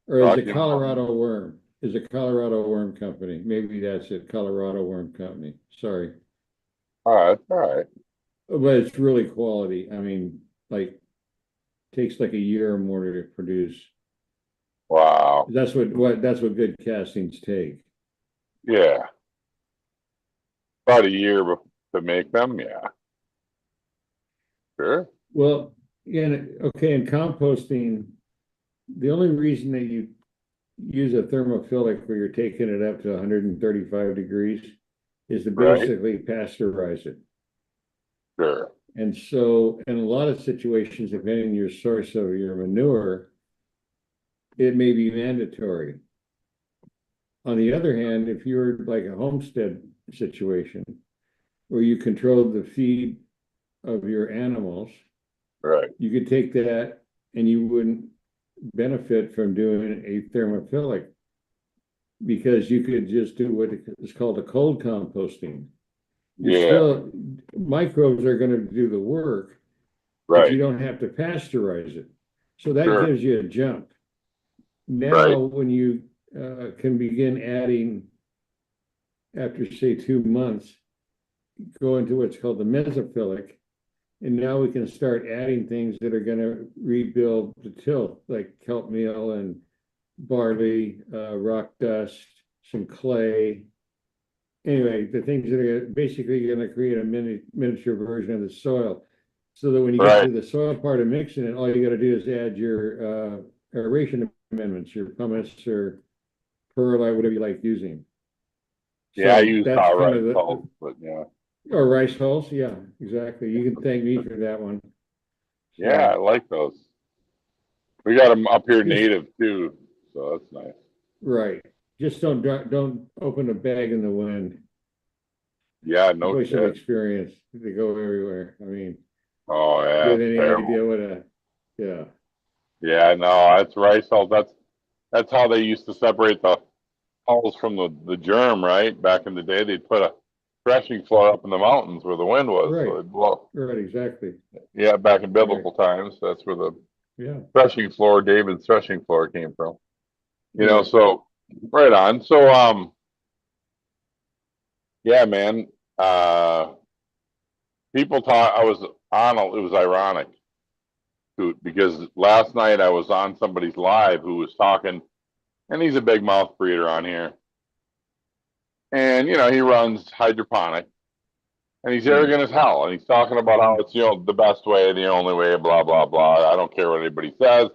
Or is it Colorado Worm? Is a Colorado Worm Company. Maybe that's it, Colorado Worm Company. Sorry. All right. But it's really quality. I mean, takes like a year or more to produce. Wow. That's what good castings take. Yeah. About a year to make them, yeah. Sure. Well, in composting, the only reason that you use a thermophilic where you're taking it up to 135 degrees is to basically pasteurize it. Sure. And so in a lot of situations, depending on your source of your manure, it may be mandatory. On the other hand, if you're like a homestead situation where you control the feed of your animals, right, you could take that and you wouldn't benefit from doing a thermophilic because you could just do what is called a cold composting. Still, microbes are going to do the work, but you don't have to pasteurize it. So that gives you a jump. Now, when you can begin adding, after say 2 months, go into what's called the mesophilic. And now we can start adding things that are going to rebuild the tilth, like kelp meal and barley, rock dust, some clay. Anyway, the things that are basically going to create a miniature version of the soil. So that when you get to the soil part of mixing it, all you got to do is add your aeration amendments, your pumice or perlite, whatever you like using. Yeah, I So use that's hot kind rice of the, hulls, but yeah. or rice hulls, yeah, exactly. You can thank me for that one. So, Yeah, I like those. We got them up here Just- native too, so that's nice. right. Just don't open a bag in the wind. Yeah, no Voice of shit. experience. They go everywhere. I mean, Oh you yeah, have any terrible. idea what a yeah. Yeah, no, that's rice hulls. That's how they used to separate the hulls from the germ, right? Back in the day, they'd put a threshing floor up in the mountains where the wind was, so Right. it'd blow. Right, exactly. Yeah, back in biblical times, that's where the Yeah. threshing floor, David's threshing floor, came from. You know, Right. so right on. So yeah, man. People thought I was on. It was ironic, Coot, because last night I was on somebody's live who was talking, and he's a big mouth breeder on here, and you know he runs hydroponic, and he's arrogant as hell, and he's talking about how it's the best way, the only way, blah blah blah. I don't care what anybody says.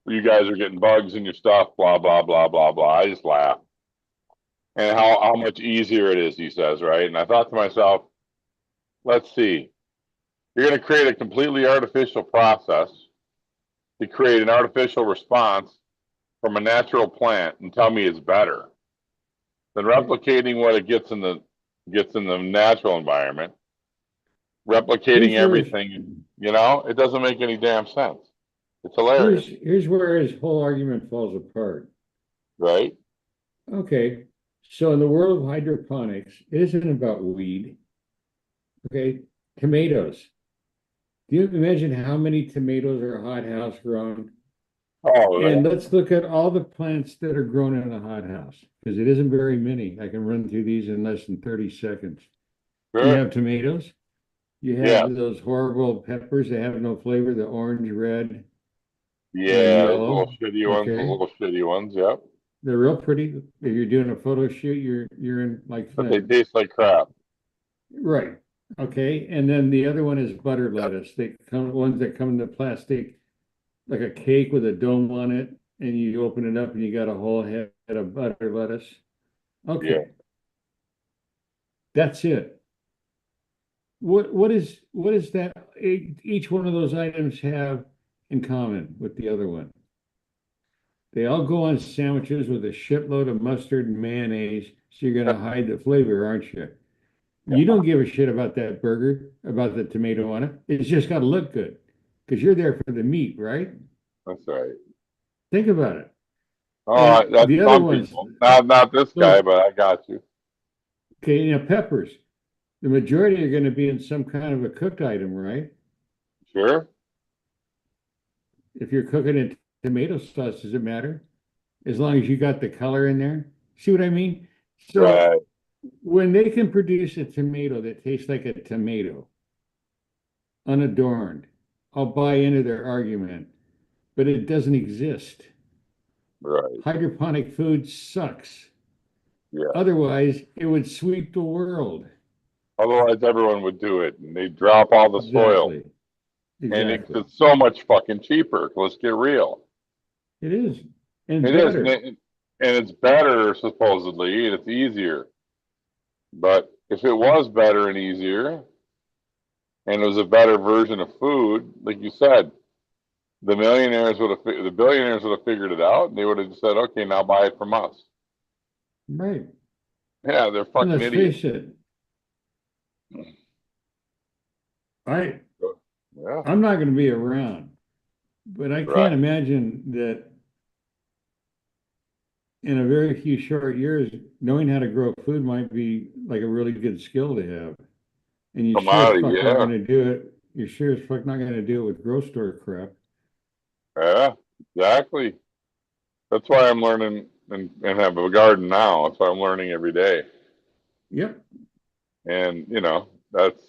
You guys are getting bugs in your stuff, blah blah blah blah blah. I just laugh, and how much easier it is, he says, right? And I thought to myself, let's see. You're going to create a completely artificial process to create an artificial response from a natural plant and tell me it's better than replicating what it gets in the natural environment, replicating everything. It doesn't make any damn sense. It's hilarious. Here's where his whole argument falls apart. Right? Okay. So in the world of hydroponics, it isn't about weed. Okay. Tomatoes. Do you imagine how many tomatoes are hothouse grown? Oh, And let's look at all the plants that are grown in a hothouse, because it isn't very many. I can run through these in less than 30 seconds. sure. You have tomatoes. You have Yeah. those horrible peppers that have no flavor, the orange, red, Yeah, those yellow. little shitty ones, Okay. those little shitty ones, yep. They're real pretty. If you're doing a photo shoot, you're in like But they Flint. taste like crap. Right. Okay. And then the other one is butter lettuce. Ones that come in the plastic, like a cake with a dome on it, and you open it up and you got a whole head of butter lettuce. Okay. Yeah. That's it. What is that? Each one of those items have in common with the other one? They all go on sandwiches with a shitload of mustard and mayonnaise, so you're gonna hide the flavor, aren't you? You don't give a shit about that burger, about the tomato on it. It's just got to look good because you're there for the meat, right? That's right. Think about it. Oh, And that's the other some ones, people. Not this guy, but I got you. okay, peppers. The majority are going to be in some kind of a cooked item, right? Sure. If you're cooking in tomato sauce, does it matter? As long as you got the color in there. See what I mean? So Right. when they can produce a tomato that tastes like a tomato, unadorned, I'll buy into their argument, but it doesn't exist. Right. Hydroponic food sucks. Yeah. Otherwise, it would sweep the world. Otherwise, everyone would do it, and they drop all the soil, and Exactly. it's so much fucking cheaper. Let's get real. It is. And It is, better. and it's better supposedly, and it's easier. But if it was better and easier, and it was a better version of food, like you said, the billionaires would have figured it out, and they would have said, "Okay, now buy it from us." Right. Yeah, they're And fucking let's idiots. face it. Yeah. I'm not going to be around, but I Right. can't imagine that in a very few short years, knowing how to grow food might be like a really good skill to have. And you sure as Commodity, fuck not yeah. going to do it. You're sure as fuck not going to do it with grocery store crap. Yeah, exactly. That's why I'm learning and have a garden now. That's why I'm learning every day. Yep. And that's.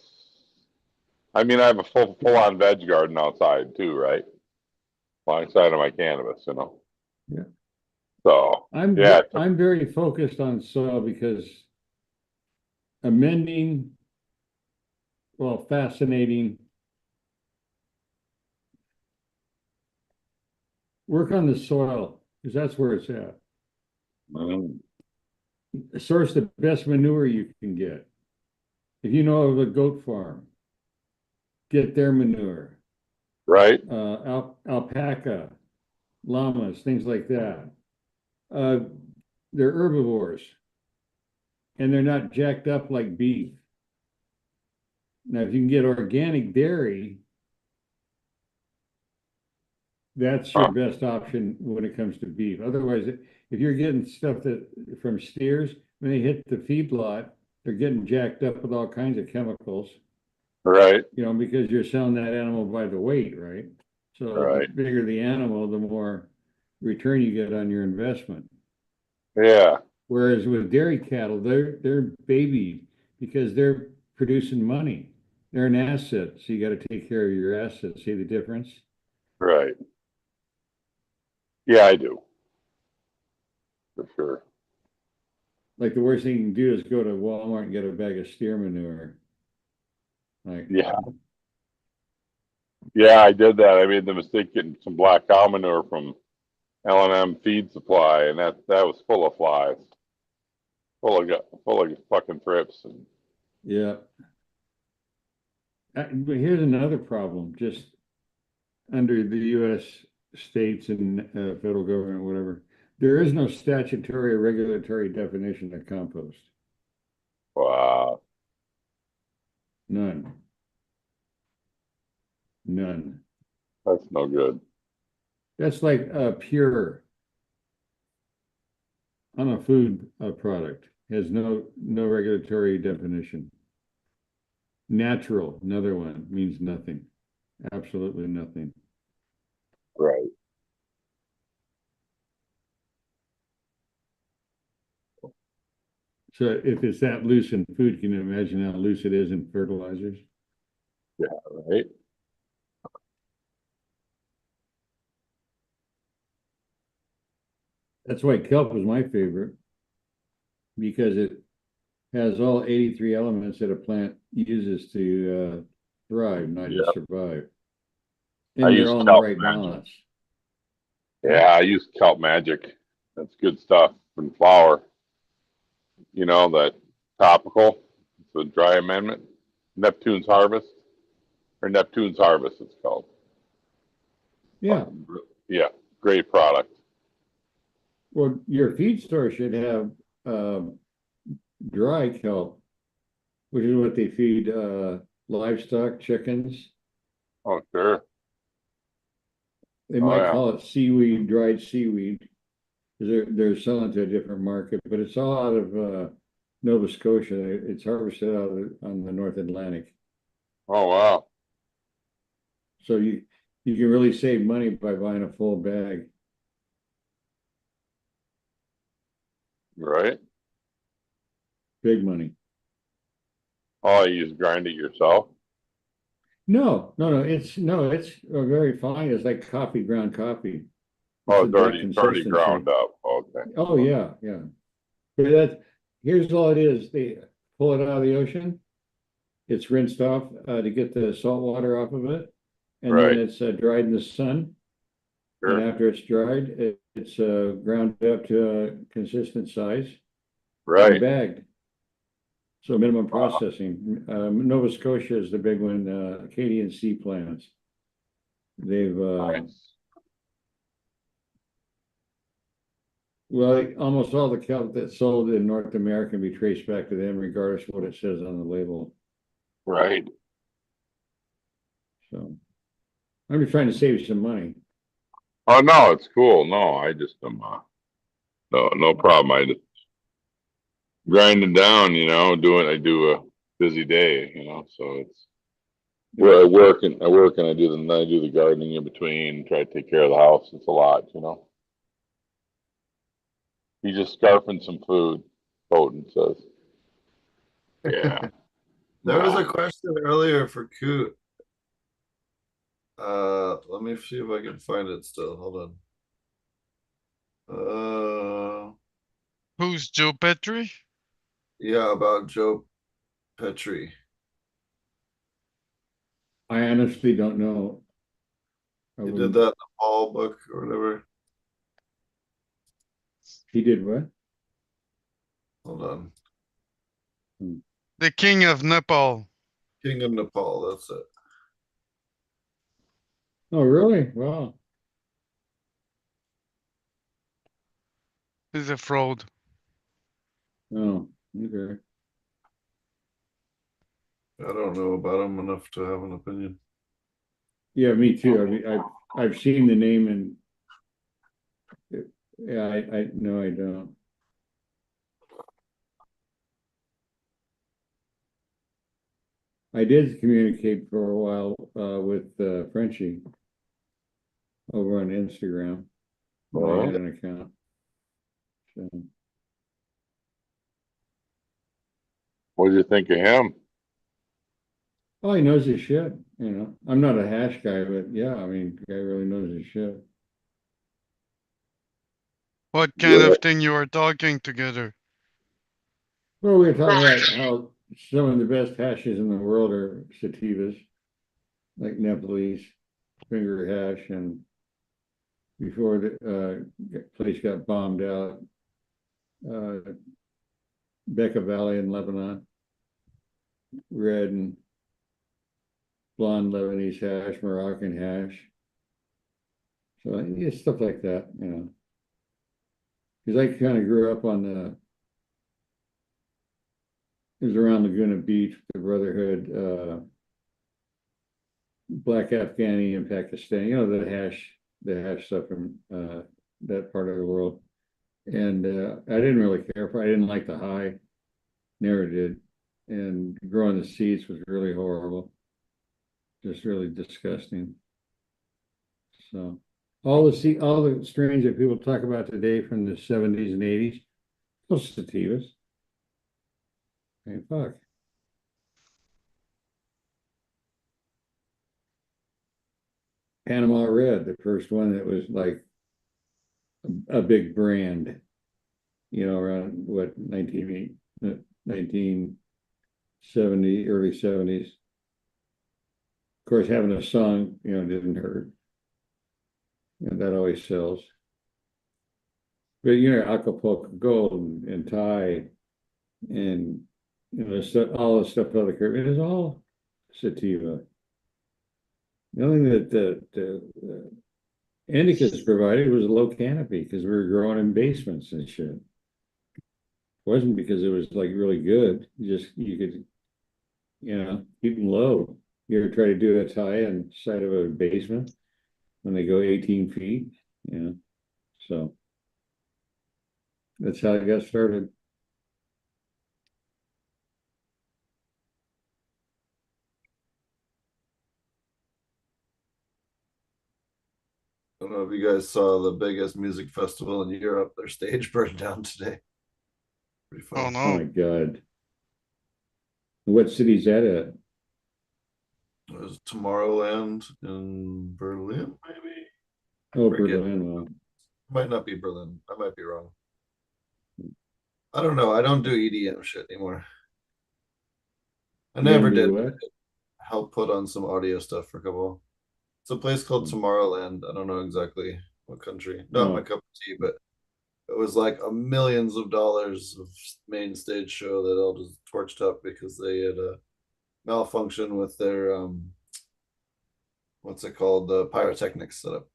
I mean, I have a full on veg garden outside too, right? Alongside of my cannabis, you know. Yeah. So I'm very focused on soil because amending, well, fascinating. Work on the soil because that's where it's at. Source the best manure you can get. If you know of a goat farm, get their manure. right. Alpaca, llamas, things like that. They're herbivores and they're not jacked up like beef. Now, if you can get organic dairy, that's your best option when it comes to beef. Otherwise, if you're getting stuff from steers, when they hit the feedlot, they're getting jacked up with all kinds of chemicals. Right. You know, because you're selling that animal by the weight, right? So Right. the bigger the animal, the more return you get on your investment. Yeah. Whereas with dairy cattle, they're baby because they're producing money. They're an asset, so you got to take care of your assets. See the difference? Right. Yeah, I do. For sure. Like the worst thing you can do is go to Walmart and get a bag of steer manure. Like, Yeah. Yeah, I did that. I made the mistake getting some black cow manure from L&M Feed Supply, and that was full of flies, full of fucking thrips. And yeah. But here's another problem, just under the U.S. states and federal government, whatever. There is no statutory or regulatory definition of compost. wow, None. None. that's no good. That's like pure. I'm a food product. Has no regulatory definition. Natural, another one, means nothing. Absolutely nothing. Right. So if it's that loose in food, can you imagine how loose it is in fertilizers? Yeah. Right. That's why kelp is my favorite, because it has all 83 elements that a plant uses to thrive, not just survive. I And use they're all in the kelp right magic. balance. Yeah, I use kelp magic. That's good stuff from flour. You know, that topical, the dry amendment, Neptune's Harvest, or Neptune's Harvest, it's called. Yeah. Yeah, great product. Well, your feed store should have dry kelp, which is what they feed livestock, chickens. Oh, sure. They might call it seaweed, dried seaweed, because they're selling to a different market, but it's all out of Nova Scotia. It's harvested out on the North Atlantic. Oh, wow. So you can really save money by buying a full bag. Right. Big money. Oh, you just grind it yourself? No. It's very fine. It's like ground coffee. Oh, It's it's that already consistency. ground up. Okay. Oh yeah. But here's all it is. They pull it out of the ocean. It's rinsed off to get the salt water off of it, and Right. then it's dried in the sun. Sure. And after it's dried, it's ground up to a consistent size and Right. bagged. So minimum processing. Nova Scotia is the big one. Acadian Sea Plants. They've Nice. well, almost all the kelp that's sold in North America can be traced back to them, regardless of what it says on the label. Right. So I'm just trying to save some money. Oh, no, it's cool. No, I just am, no problem. I just grind it down, you know, I do a busy day, you know, so it's where I work and I do the gardening in between, try to take care of the house. It's a lot, you know. You just scarfing some food, Bowden says. Yeah. There was a question earlier for Coot. Let me see if I can find it still. Hold on. Who's Joe Petrie? Yeah, about Joe Petrie. I honestly don't know. He did that in the Paul book or whatever. He did what? Hold on. The King of Nepal. King of Nepal, that's it. Oh, really? Wow. He's a fraud. Oh, okay. I don't know about him enough to have an opinion. Yeah, me too. I mean, I've seen the name and yeah, I no, I don't. I did communicate for a while with Frenchie over on Instagram. I had an account. So, What did you think of him? oh, he knows his shit. You know, I'm not a hash guy, but yeah, I mean, the guy really knows his shit. What kind of thing you were talking together? Well, we were talking about how some of the best hashes in the world are sativas, like Nepalese finger hash, and before the place got bombed out, uh, Bekaa Valley in Lebanon, red and blonde Lebanese hash, Moroccan hash. So yeah, stuff like that, you know. Because I kind of grew up on it was around Laguna Beach, the Brotherhood, Black Afghani and Pakistan, you know, the hash stuff from that part of the world. And I didn't really care for. I didn't like the high, never did. And growing the seeds was really horrible, just really disgusting. So all the strains that people talk about today from the 70s and 80s, those sativas. Hey, fuck. Panama Red, the first one that was like a big brand, you know, around what 1970, early 70s. Of course, having a song, you know, didn't hurt. You know, that always sells. But you know, Acapulco Gold and Thai and you know, all the stuff other Caribbean is all sativa. The only thing that the indicas provided was a low canopy because we were growing in basements and shit. It wasn't because it was like really good. You could, you know, keep them low. You ever try to do a tie inside of a basement when they go 18 feet? You know, so that's how I got started. I don't know if you guys saw the biggest music festival in Europe. Their stage burned down today. Pretty Oh fun. Oh no. my God. What city's that at? It was Tomorrowland in Berlin, maybe. Oh, Forget. Berlin. Well, Might not be Berlin. I might be wrong. I don't know. I don't do EDM shit anymore. I you never don't do did. what? Help put on some audio stuff for a couple. It's a place called Tomorrowland. I don't know exactly what country. Not my Oh, cup of tea, but it was like a millions of dollars of main stage show that all just torched up because they had a malfunction with their what's it called, the pyrotechnics setup.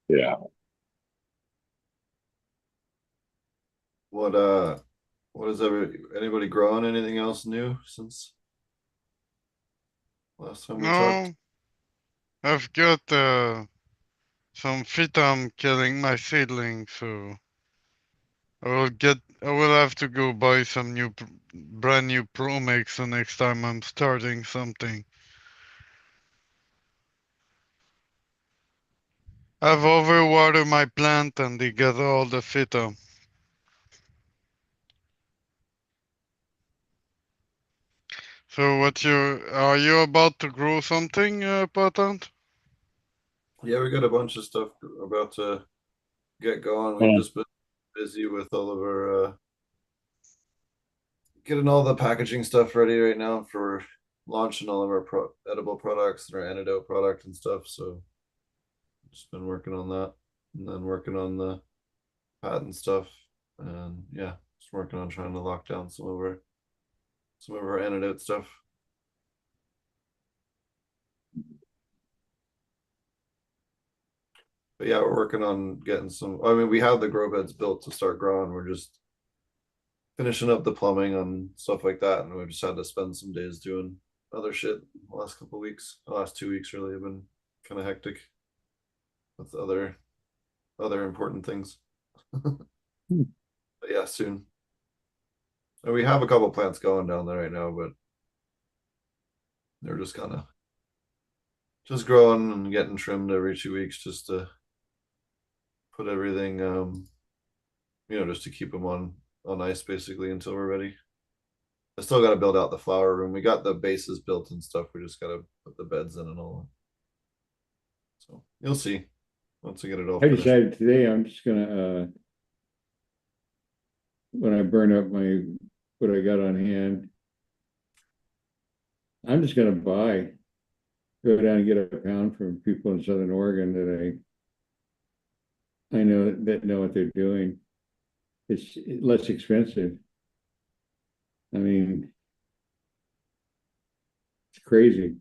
Yeah. What is anybody growing anything else new since last time we talked? No. I've got some phyton killing my seedling, so I will have to go buy some brand new Pro Mix the next time I'm starting something. I've overwatered my plant and they got all the phyto. So are you about to grow something, Patent? Yeah, we got a bunch of stuff about to get going. We've just been busy with all of our getting all the packaging stuff ready right now for launching all of our edible products and our antidote product and stuff. So just been working on that, and then working on the patent stuff, and yeah, just working on trying to lock down some of our antidote stuff. But yeah, we're working on getting some. I mean, we have the grow beds built to start growing. We're just finishing up the plumbing and stuff like that, and we just had to spend some days doing other shit the last couple of weeks. The last 2 weeks really have been kind of hectic with other important things. But yeah, soon. And we have a couple plants going down there right now, but they're just kind of just growing and getting trimmed every 2 weeks just to put everything just to keep them on ice basically until we're ready. I still got to build out the flower room. We got the bases built and stuff. We just got to put the beds in and all. So you'll see once we get it all I finished. decided today I'm just gonna when I burn up what I got on hand, I'm just gonna go down and get a pound from people in Southern Oregon that I know that know what they're doing. It's less expensive. I mean, it's crazy.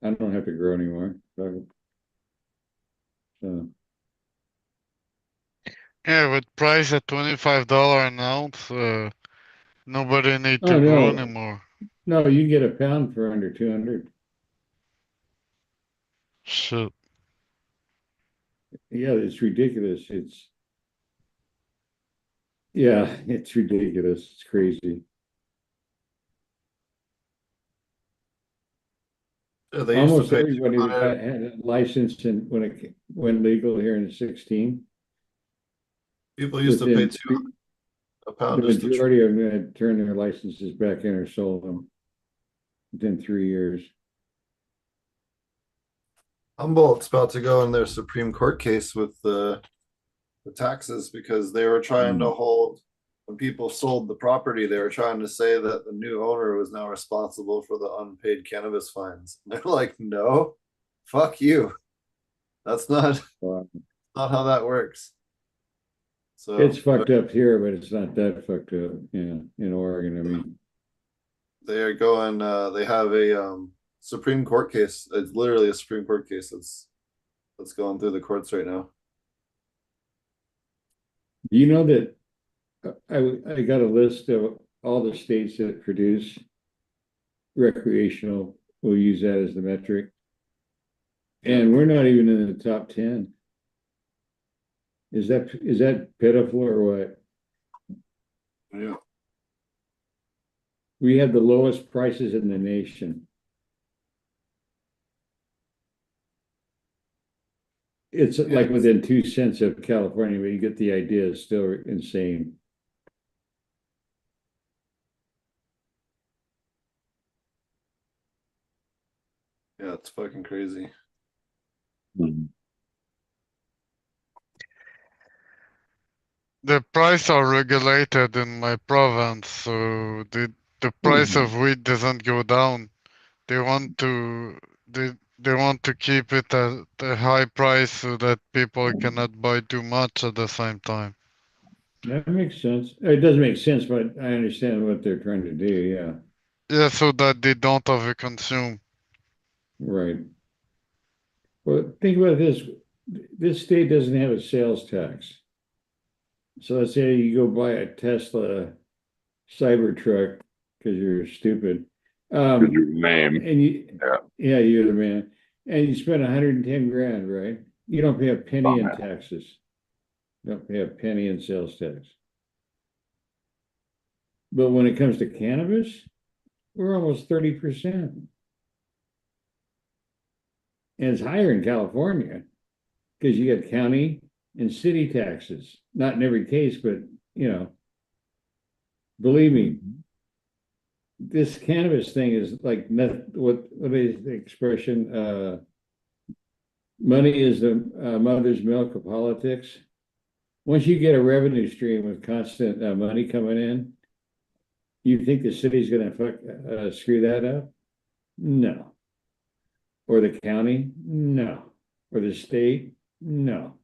I don't have to grow anymore. So Yeah, with price at $25 an ounce, nobody need to oh grow no, anymore. no, you can get a pound for under 200. Shit. Yeah, it's ridiculous. It's ridiculous. It's crazy. Yeah, they used Almost to pay everybody that had a license and when it went legal here in 16, people used to pay within a pound the just to majority of them had turned their licenses back in or sold them within 3 years. Humboldt's about to go in their Supreme Court case with the taxes because they were trying to hold, when people sold the property, they were trying to say that the new owner was now responsible for the unpaid cannabis fines. And they're like, no, fuck you. That's not how that works. So It's fucked up here, but it's not that fucked up. Yeah, in Oregon. I mean, they are going. They have a Supreme Court case. It's literally a Supreme Court case that's going through the courts right now. you know that I got a list of all the states that produce recreational. We'll use that as the metric, and we're not even in the top 10. Is that pitiful or what? Yeah. We have the lowest prices in the nation. It's like within 2 cents of California, but you get the idea. It's still insane. Yeah, it's fucking crazy. The price are regulated in my province, so the price of weed doesn't go down. They want to keep it at a high price so that people cannot buy too much at the same time. That makes sense. It doesn't make sense, but I understand what they're trying to do. Yeah. Yeah, so that they don't overconsume. Right. Well, think about this. This state doesn't have a sales tax. So let's say you go buy a Tesla Cybertruck because you're stupid. Your name. And you're the man. And you spend 110 grand, right? You don't pay a penny in taxes. You don't pay a penny in sales tax. But when it comes to cannabis, we're almost 30%. And it's higher in California because you got county and city taxes. Not in every case, but believe me, this cannabis thing is like what is the expression? Money is the mother's milk of politics. Once you get a revenue stream with constant money coming in, you think the city's going to screw that up? No. Or the county? No. Or the state? No.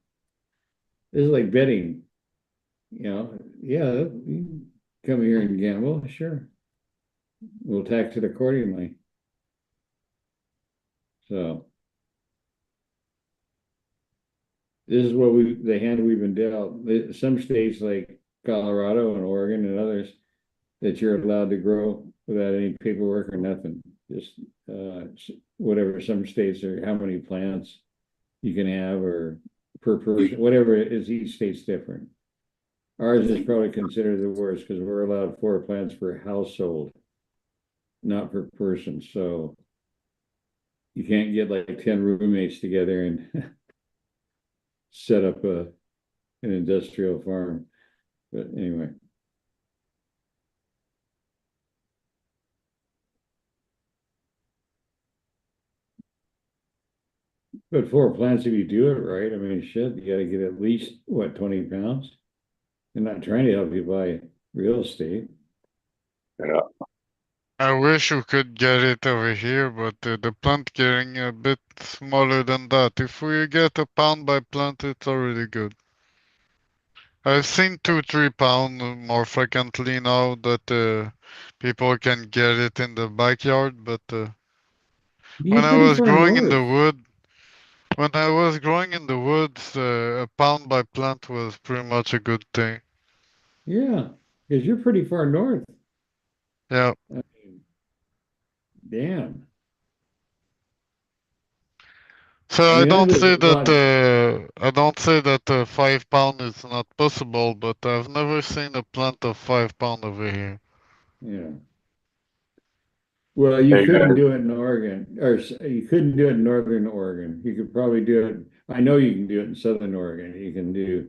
This is like betting. Yeah, you come here and gamble, sure. We'll tax it accordingly. So this is what the hand we've been dealt. Some states like Colorado and Oregon and others that you're allowed to grow without any paperwork or nothing. Just whatever some states are, how many plants you can have or per person, whatever it is, each state's different. Ours is probably considered the worst because we're allowed 4 plants per household, not per person. So you can't get like 10 roommates together and set up an industrial farm. But anyway. But 4 plants, if you do it right, I mean, shit, you got to get at least, 20 pounds? They're not trying to help you buy real estate. Yeah. I wish we could get it over here, but the plant getting a bit smaller than that. If we get a pound by plant, it's already good. I've seen 2-3 pound more frequently now that people can get it in the backyard, but when I was growing in the wood, when I was growing in the woods, a pound by plant was pretty much a good thing. Yeah, because you're pretty far north. Yeah. I mean, damn. So I I mean, don't ours say is a lot. that I don't say that 5 pound is not possible, but I've never seen a plant of 5 pound over here. Yeah. Well, you Hey, couldn't guys. do it in Oregon, or you couldn't do it in Northern Oregon. You could probably do it. I know you can do it in Southern Oregon. You can do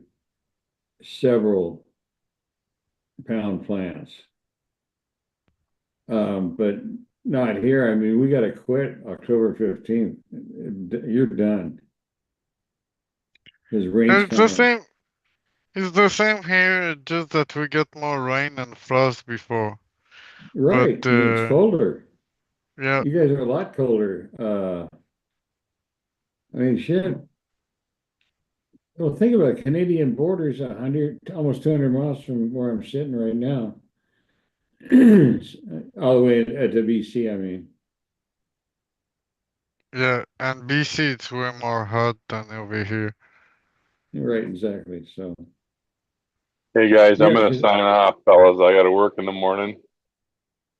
several pound plants. But not here. I mean, we got to quit October 15th. You're done. Because rain's It's the coming. same. It's the same here, just that we get more rain and frost before. Right. But It's colder. yeah, You guys are a lot colder. I mean, shit. Well, think about it. Canadian border's 100, almost 200 miles from where I'm sitting right now. All the way to BC, I mean. yeah, and BC it's way more hot than over here. Right, exactly. So, Hey guys, I'm yeah, gonna sign off, fellas. I got to work in the morning.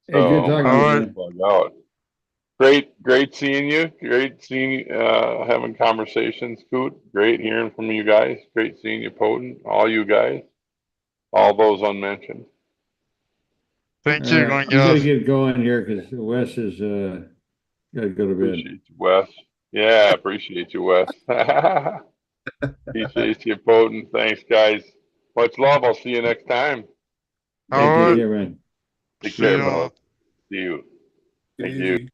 hey, good So talking to All you, right. man. bug out. Great seeing you. Great seeing, having conversations, Coot. Great hearing from you guys. Great seeing you, Potent. All you guys. All those unmentioned. Thank All you, right, we got to guys. get going here because Wes is got to go to bed. Appreciate you, Wes. Yeah, appreciate you, Wes. Appreciate you, Potent. Thanks, guys. Much love. I'll see you next time. All Hey, take right. care, man. Take See care, you. fellas. See you. Get Thank you. easy.